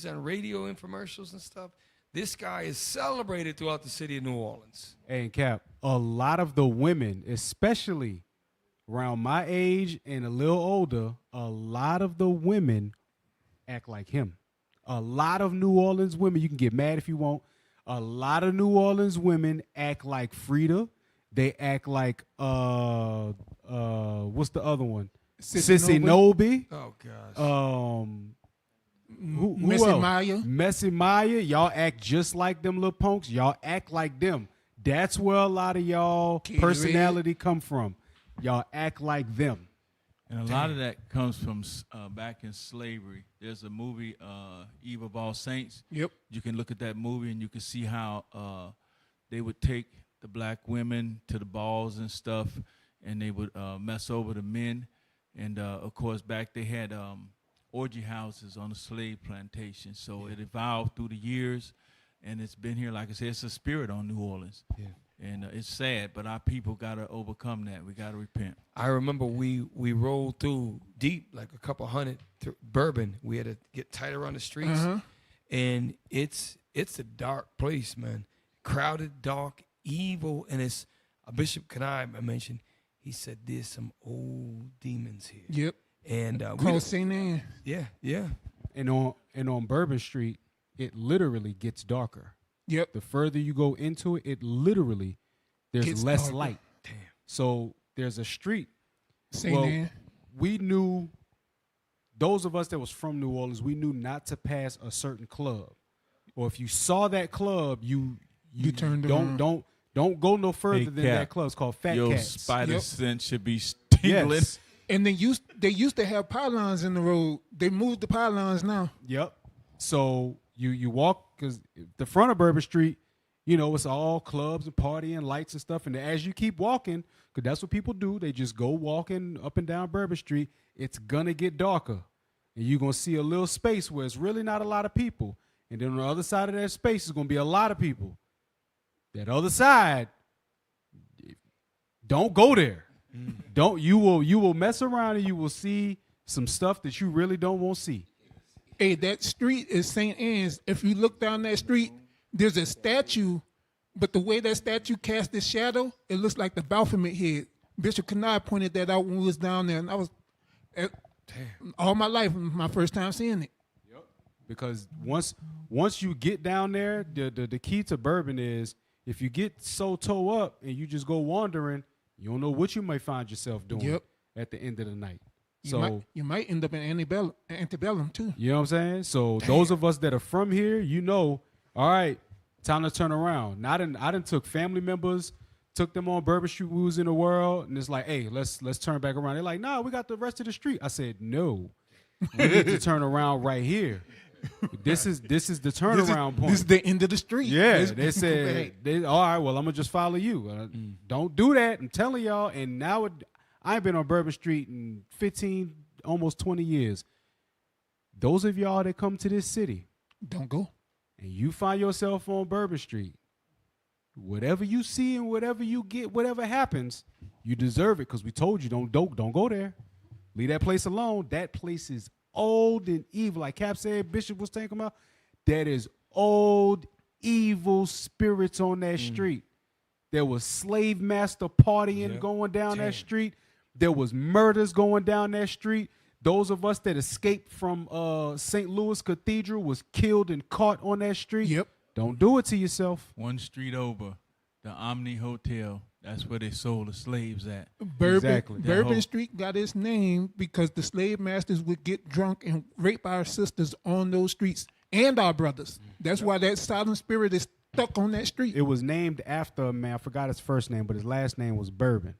on radio infomercials and stuff. This guy is celebrated throughout the city of New Orleans. And Cap, a lot of the women, especially around my age and a little older, a lot of the women act like him. A lot of New Orleans women, you can get mad if you want, a lot of New Orleans women act like Frida. They act like what's the other one? Sissy Nobi. Oh gosh. Messy Maya. Y'all act just like them little punks. Y'all act like them. That's where a lot of y'all personality come from. Y'all act like them. And a lot of that comes from back in slavery. There's a movie, Eve of All Saints. Yep. You can look at that movie and you can see how they would take the black women to the balls and stuff, and they would mess over the men. And, of course, back they had orgy houses on the slave plantation. So it evolved through the years, and it's been here. Like I said, it's a spirit on New Orleans. Yeah. And it's sad, but our people got to overcome that. We got to repent. I remember we rolled through deep, like a couple hundred, Bourbon. We had to get tight around the streets. And it's a dark place, man. Crowded, dark, evil. And it's Bishop Kanai I mentioned, he said there's some old demons here. Yep. And called St. Anne. Yeah, yeah. And on Bourbon Street, it literally gets darker. Yep. The further you go into it, it literally, there's Gets less darker. light. Damn. So there's a street. St. Anne. We knew, those of us that was from New Orleans, we knew not to pass a certain club. Or if you saw that club, you turned don't around. don't go no further Hey, than Cap, that club. It's called Fat your Cats. spider sense should be tingling. Yes. And they used to have pylons in the road. They moved the pylons now. Yep. So you walk, because the front of Bourbon Street, you know, it's all clubs and partying, lights and stuff. And as you keep walking, because that's what people do, they just go walking up and down Bourbon Street, it's going to get darker. And you're going to see a little space where it's really not a lot of people. And then on the other side of that space is going to be a lot of people. That other side, don't go there. You will mess around and you will see some stuff that you really don't want to see. Hey, that street is St. Anne's. If you look down that street, there's a statue, but the way that statue casts its shadow, it looks like the Baphomet head. Bishop Kanai pointed that out when we was down there, and I was all my life, my first time seeing it. Yep. Because once you get down there, the key to Bourbon is if you get so toe up and you just go wandering, you don't know what you might find yourself doing at the end of the night. You might end up in antebellum too. You know what I'm saying? So those of us that are from here, you know, all right, time to turn around. I done took family members, took them on Bourbon Street. We was in the world, and it's like, hey, let's turn back around. They're like, nah, we got the rest of the street. I said, no, we need to turn around right here. This is the turnaround point. This is the end of the street. Yeah, they said, all right, well, I'm gonna just follow you. Don't do that. I'm telling y'all. And now I've been on Bourbon Street in 15, almost 20 years. Those of y'all that come to this city, don't go. And you find yourself on Bourbon Street, whatever you see and whatever you get, whatever happens, you deserve it, because we told you don't go there. Leave that place alone. That place is old and evil. Like Cap said, Bishop was talking about, that is old, evil spirits on that street. There was slave master partying going down that street. There was murders going down that street. Those of us that escaped from St. Louis Cathedral was killed and caught on that street. Yep. Don't do it to yourself. One street over, the Omni Hotel. That's where they sold the slaves at. Bourbon Street got its name because the slave masters would get drunk and rape our sisters on those streets and our brothers. That's why that silent spirit is stuck on that street. It was named after a man. I forgot his first name, but his last name was Bourbon.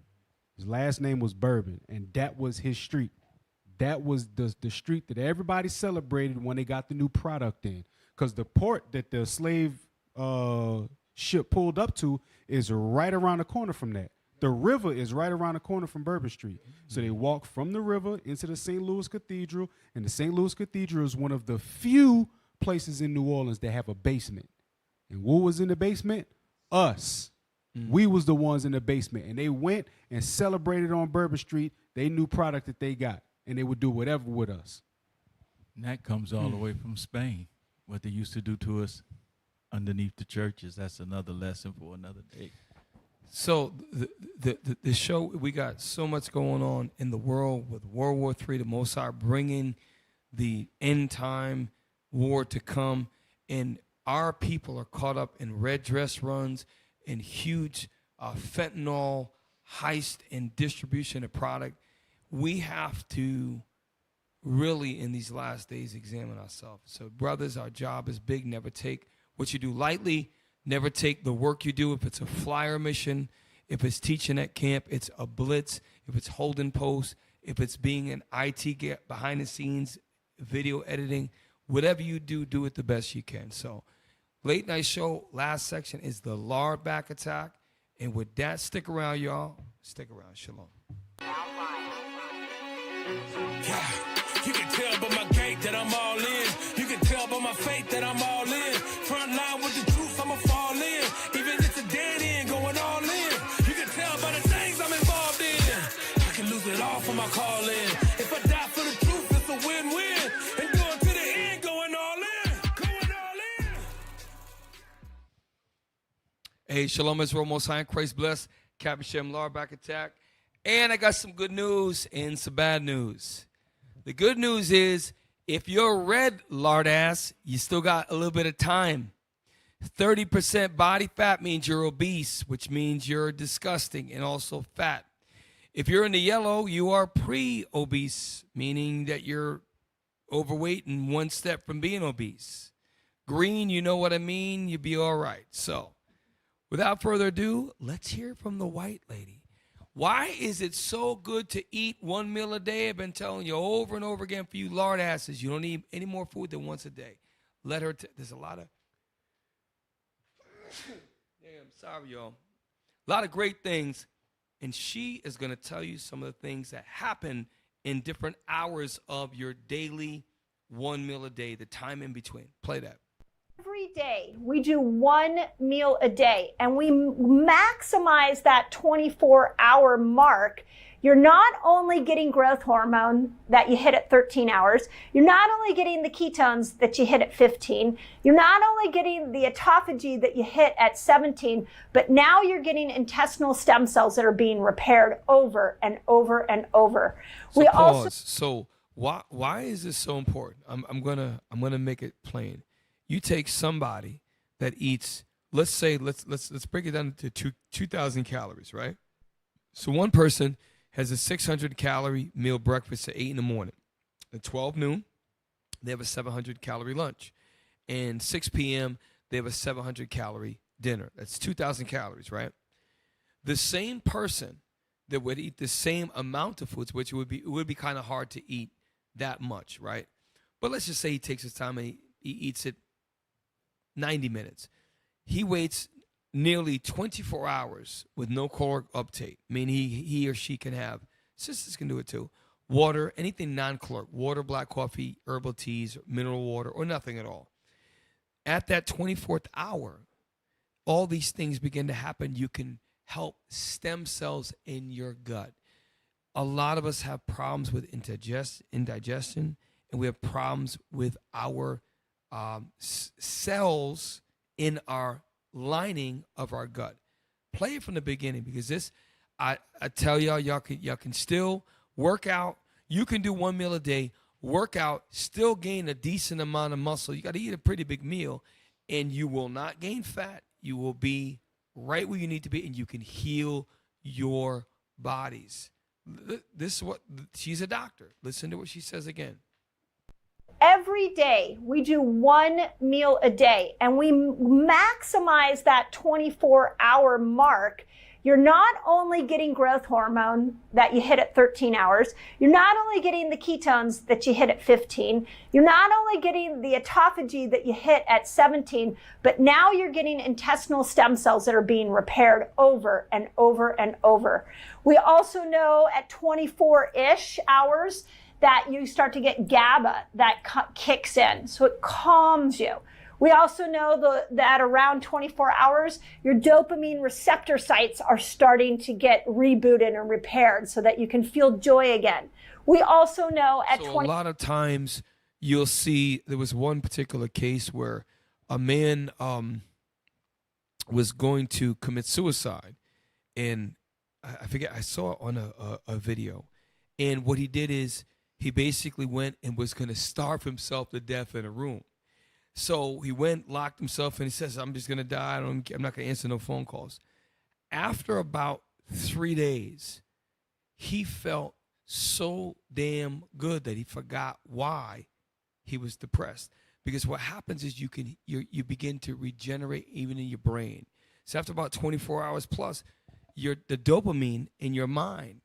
His last name was Bourbon, and that was his street. That was the street that everybody celebrated when they got the new product in. Because the port that the slave ship pulled up to is right around the corner from that. The river is right around the corner from Bourbon Street. So they walk from the river into the St. Louis Cathedral, and the St. Louis Cathedral is one of the few places in New Orleans that have a basement. And what was in the basement? Us. We was the ones in the basement. And they went and celebrated on Bourbon Street they new product that they got. And they would do whatever with us. And that comes all the way from Spain. What they used to do to us underneath the churches. That's another lesson for another day. So the show, we got so much going on in the world with World War III, the Mossad bringing the end time war to come. And our people are caught up in red dress runs and huge fentanyl heist and distribution of product. We have to really, in these last days, examine ourselves. So, brothers, our job is big. Never take what you do lightly. Never take the work you do. If it's a flyer mission, if it's teaching at camp, it's a blitz. If it's holding posts, if it's being an IT behind the scenes, video editing, whatever you do, do it the best you can. So, late night show, last section is the Lard back attack. And with that, stick around, y'all. Stick around. Shalom. Yeah, you can tell by my gait that I'm all in. You can tell by my faith that I'm all in. Front line with the truth, I'ma fall in. Even if it's a dead end, going all for my calling. If I die for the truth, it's a win-win. And going to the end, going all in. Going all in. Hey, Shalom Israel, Most High, Christ bless. Captain Shem Lar back attack. And I got some good news and some bad news. The good news is, if you're red, lard ass, you still got a little bit of time. 30% body fat means you're obese, which means you're disgusting and also fat. If you're in the yellow, you are pre-obese, meaning that you're overweight and one step from being obese. Green, you know what I mean? You'll be all right. So, without further ado, let's hear from the white lady. Why is it so good to eat one meal a day? I've been telling you over and over again for you lard asses, you don't need any more food than once a day. Let her, there's a lot of, damn, sorry, y'all. A lot of great things. And she is going to tell you some of the things that happen in different hours of your daily one meal a day, the time in between. Play that. Every day we do one meal a day and we maximize that 24-hour mark. You're not only getting growth hormone that you hit at 13 hours, you're not only getting the ketones that you hit at 15, you're not only getting the autophagy that you hit at 17, but now you're getting intestinal stem cells that are being repaired over and over and over. So pause. So why is this so important? I'm gonna make it plain. You take somebody that eats, let's say, let's break it down to 2,000 calories, right? So one person has a 600-calorie meal breakfast at 8 in the morning. At 12 noon, they have a 700-calorie lunch. And 6 p.m., they have a 700-calorie dinner. That's 2,000 calories, right? The same person that would eat the same amount of foods, which it would be kind of hard to eat that much, right? But let's just say he takes his time and he eats it 90 minutes. He waits nearly 24 hours with no caloric uptake, meaning he or she can have, sisters can do it too, water, anything non-caloric, water, black coffee, herbal teas, mineral water, or nothing at all. At that 24th hour, all these things begin to happen. You can help stem cells in your gut. A lot of us have problems with indigestion, and we have problems with our cells in our lining of our gut. Play it from the beginning, because this, I tell y'all can still work out. You can do one meal a day, work out, still gain a decent amount of muscle. You got to eat a pretty big meal, and you will not gain fat. You will be right where you need to be, and you can heal your bodies. This is what, she's a doctor. Listen to what she says again. Every day we do one meal a day and we maximize that 24-hour mark. You're not only getting growth hormone that you hit at 13 hours, you're not only getting the ketones that you hit at 15, you're not only getting the autophagy that you hit at 17, but now you're getting intestinal stem cells that are being repaired over and over and over. We also know at 24-ish hours that you start to get GABA that kicks in, so it calms you. We also know that around 24 hours, your dopamine receptor sites are starting to get rebooted and repaired so that you can feel joy again. We also know at a lot of times you'll see, there was one particular case where a man was going to commit suicide, and I forget, I saw it on a video, and what he did is he basically went and was going to starve himself to death in a room. So he went, locked himself, and he says, I'm just going to die. I'm not going to answer no phone calls. After about 3 days, he felt so damn good that he forgot why he was depressed. Because what happens is you begin to regenerate even in your brain. So after about 24 hours plus, the dopamine in your mind,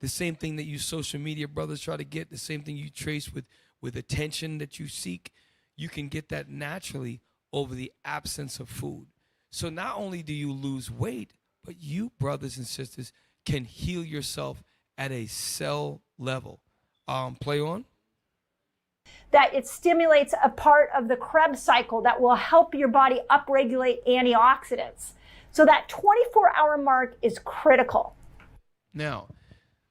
the same thing that you social media brothers try to get, the same thing you trace with attention that you seek, you can get that naturally over the absence of food. So not only do you lose weight, but you, brothers and sisters, can heal yourself at a cell level. Play on. That it stimulates a part of the Krebs cycle that will help your body upregulate antioxidants. So that 24-hour mark is critical. Now,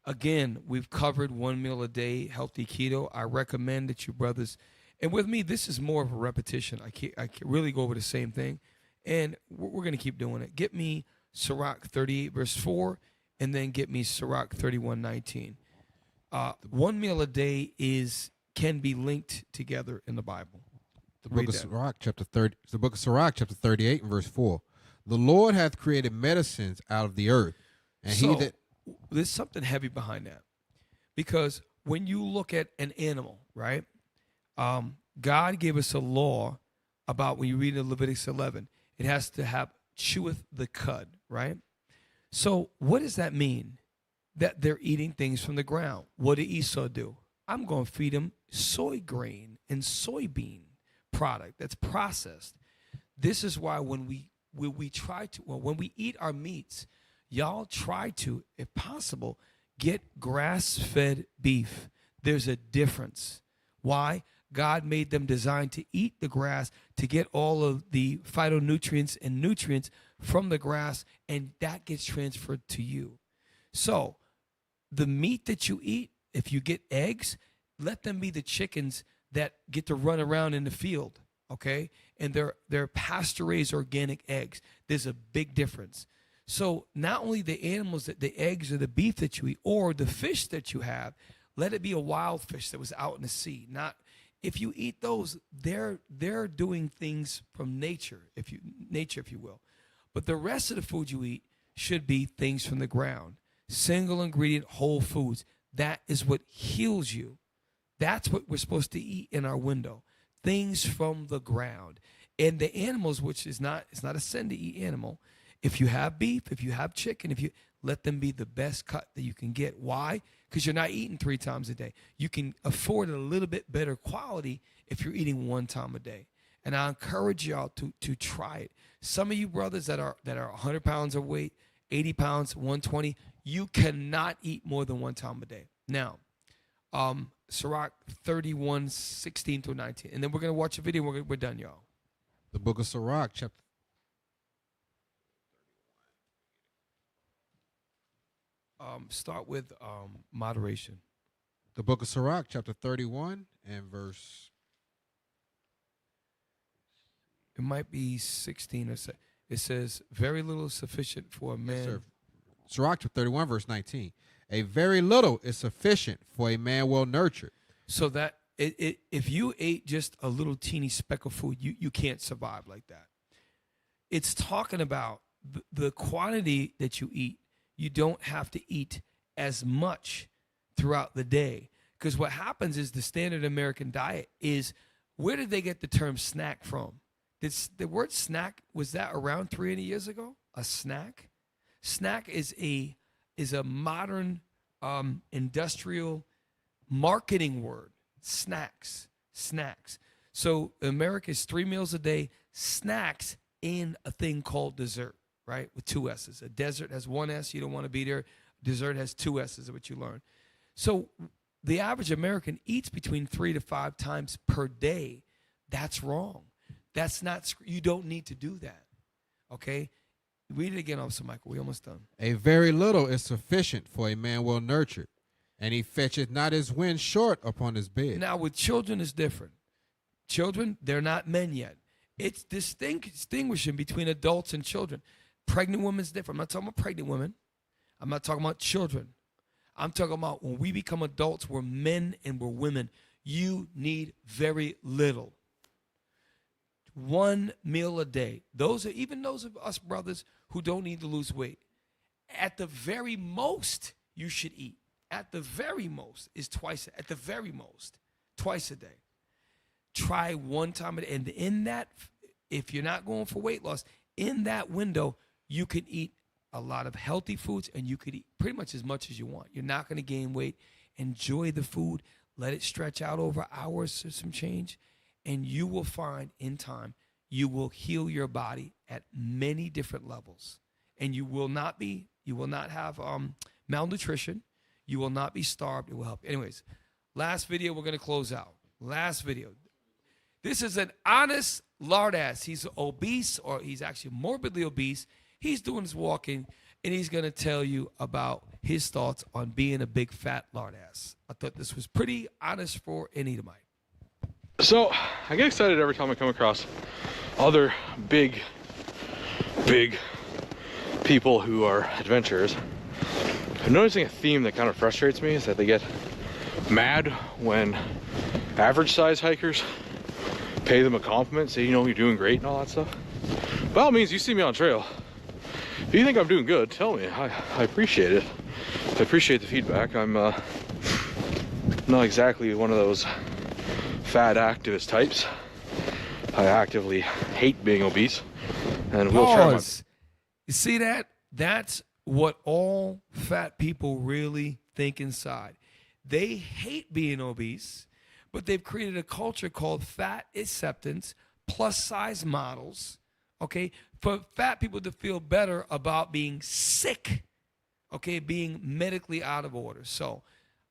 Again, we've covered 1 meal a day, healthy keto. I recommend that you brothers, and with me, this is more of a repetition. I can't really go over the same thing, and we're going to keep doing it. Get me Sirach 38 verse 4, and then get me Sirach 31:19. 1 meal a day can be linked together in the Bible. The book of Sirach, chapter 30. The book of Sirach, chapter 38, and verse 4. The Lord hath created medicines out of the earth, and there's something heavy behind that, because when you look at an animal, right? God gave us a law about, when you read in Leviticus 11, it has to have cheweth the cud, right? So what does that mean? That they're eating things from the ground. What did Esau do? I'm going to feed them soy grain and soybean product that's processed. This is why when we eat our meats, y'all try to, if possible, get grass-fed beef. There's a difference. Why? God made them designed to eat the grass, to get all of the phytonutrients and nutrients from the grass, and that gets transferred to you. So the meat that you eat, if you get eggs, let them be the chickens that get to run around in the field, okay? And they're pasture-raised organic eggs. There's a big difference. So not only the animals, the eggs or the beef that you eat, or the fish that you have, let it be a wild fish that was out in the sea. Not if you eat those, they're doing things from nature, if you will. But the rest of the food you eat should be things from the ground. Single ingredient whole foods. That is what heals you. That's what we're supposed to eat in our window. Things from the ground. And the animals, which it's not a sin to eat animal. If you have beef, if you have chicken, let them be the best cut that you can get. Why? Because you're not eating 3 times a day. You can afford a little bit better quality if you're eating 1 time a day. And I encourage y'all to try it. Some of you brothers that are 100 pounds of weight, 80 pounds, 120, you cannot eat more than 1 time a day. Now, Sirach 31:16 through 19. And then we're going to watch a video. We're done, y'all. The book of Sirach, chapter. Start with moderation. The book of Sirach, chapter 31 and verse. It might be 16 or so. It says, very little is sufficient for a man. Yes, sir. Sirach, chapter 31, verse 19. A very little is sufficient for a man well nurtured. So that if you ate just a little teeny speck of food, you can't survive like that. It's talking about the quantity that you eat. You don't have to eat as much throughout the day. Because what happens is the standard American diet is, where did they get the term snack from? The word snack, was that around 300 years ago? A snack? Snack is a modern industrial marketing word. Snacks. So America is 3 meals a day, snacks in a thing called dessert, right? With 2 S's. A desert has 1 S, you don't want to be there. Dessert has 2 S's, is what you learn. So the average American eats between 3 to 5 times per day. That's wrong. That's not, you don't need to do that. Okay? Read it again, Officer Michael. We're almost done. A very little is sufficient for a man well nurtured, and he fetcheth not his wind short upon his bed. Now, with children, it's different. Children, they're not men yet. It's distinguishing between adults and children. Pregnant women's different. I'm not talking about pregnant women. I'm not talking about children. I'm talking about when we become adults, we're men and we're women. You need very little. 1 meal a day. Even those of us brothers who don't need to lose weight. At the very most, you should eat. At the very most is twice. At the very most, twice a day. Try 1 time a day. And in that, if you're not going for weight loss, in that window, you can eat a lot of healthy foods, and you could eat pretty much as much as you want. You're not going to gain weight. Enjoy the food. Let it stretch out over hours or some change. And you will find in time, you will heal your body at many different levels. And you will not have malnutrition. You will not be starved. It will help. Anyways, last video, we're going to close out. Last video. This is an honest lard ass. He's obese, or he's actually morbidly obese. He's doing his walking, and he's going to tell you about his thoughts on being a big fat lard ass. I thought this was pretty honest for an Edomite. So I get excited every time I come across other big people who are adventurers. I'm noticing a theme that kind of frustrates me is that they get mad when average size hikers pay them a compliment, say, you know, you're doing great and all that stuff. By all means, you see me on trail. If you think I'm doing good, tell me. I appreciate it. I appreciate the feedback. I'm not exactly one of those fat activist types. I actively hate being obese, and we'll try my... You see that? That's what all fat people really think inside. They hate being obese, but they've created a culture called fat acceptance, plus size models, okay, for fat people to feel better about being sick, okay, being medically out of order. So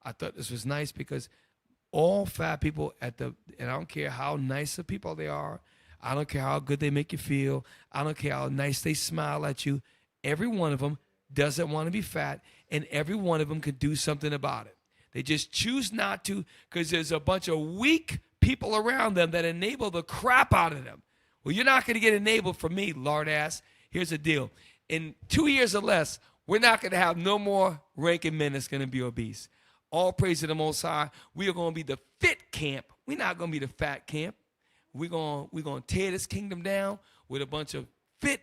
I thought this was nice because all fat people and I don't care how nice of people they are, I don't care how good they make you feel, I don't care how nice they smile at you, every one of them doesn't want to be fat, and every one of them could do something about it. They just choose not to because there's a bunch of weak people around them that enable the crap out of them. Well, you're not going to get enabled from me, lard ass. Here's the deal. In 2 years or less, we're not going to have no more ranking men that's going to be obese. All praise to the Most High. We are going to be the fit camp. We're not going to be the fat camp. We're going to tear this kingdom down with a bunch of fit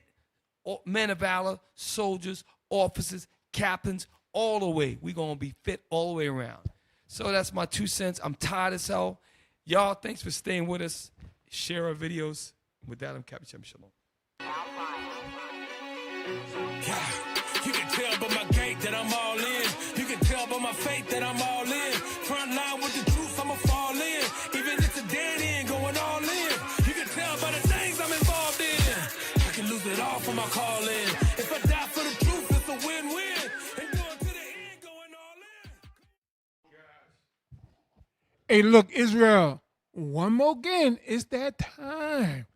men of valor, soldiers, officers, captains, all the way. We're going to be fit all the way around. So that's my 2 cents. I'm tired as hell. Y'all, thanks for staying with us. Share our videos. With that, I'm Captain Shem Shalom. You can tell by my gait that I'm all in. You can tell by my faith that I'm all in. Front line with the truth, I'ma fall in. Even if it's a dead end, going all in. You can tell by the things I'm involved in. I can lose it all for my calling. If I die for the truth, it's a win-win. And going to the end, going all in. Hey, look, Israel, one more again. It's that time.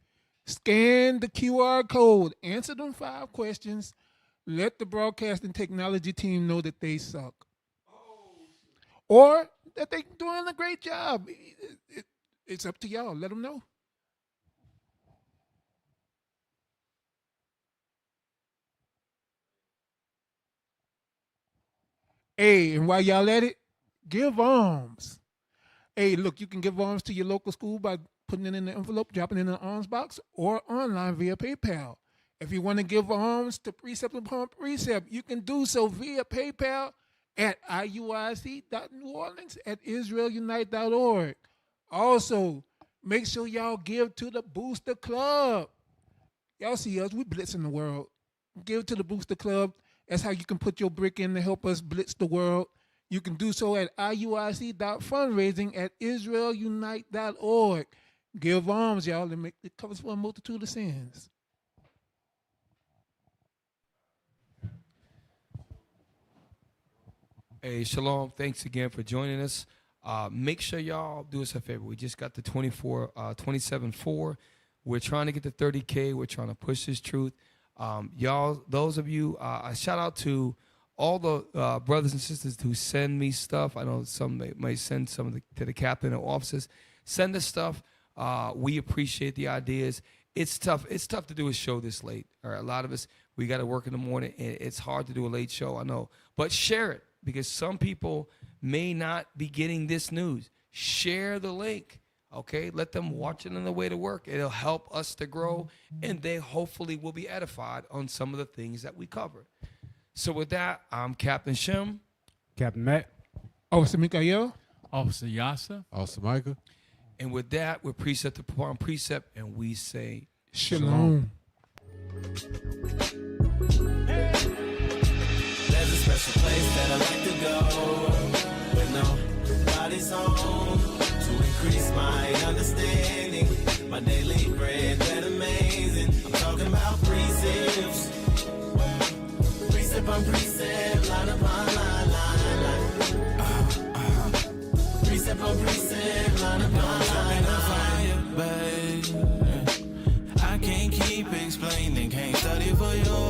Scan the QR code. Answer them 5 questions. Let the broadcasting technology team know that they suck. Or that they're doing a great job. It's up to y'all. Let them know. Hey, and while y'all at it, give alms. Hey, look, you can give alms to your local school by putting it in the envelope, dropping it in the alms box, or online via PayPal. If you want to give alms to Precept upon Precept, you can do so via PayPal at iuicaugusta.neworleans at israelunite.org. Also, make sure y'all give to the Booster Club. Y'all see us, we blitzing the world. Give to the Booster Club. That's how you can put your brick in to help us blitz the world. You can do so at iuic.fundraising at israelunite.org. Give alms, y'all, and it covers for a multitude of sins. Hey, Shalom. Thanks again for joining us. Make sure y'all do us a favor. We just got the 27.4. We're trying to get to 30K. We're trying to push this truth. Y'all, those of you, a shout out to all the brothers and sisters who send me stuff. I know some might send some to the captain or officers. Send us stuff. We appreciate the ideas. It's tough. It's tough to do a show this late. All right, a lot of us, we got to work in the morning, and it's hard to do a late show. I know, but share it because some people may not be getting this news. Share the link. Okay, let them watch it on the way to work. It'll help us to grow, and they hopefully will be edified on some of the things that we covered. So with that, I'm Captain Shem. Captain Matt. Officer Mikael. Officer Yasa. Officer Micah. And with that, we're precept upon precept, and we say Shalom. There's a special place that I like to go when nobody's home to increase my understanding. My daily bread, that amazing. I'm talking about precepts. Precept on precept, line upon line, line. Precept on precept, line upon line. Fire, babe. I can't keep explaining, can't study for you.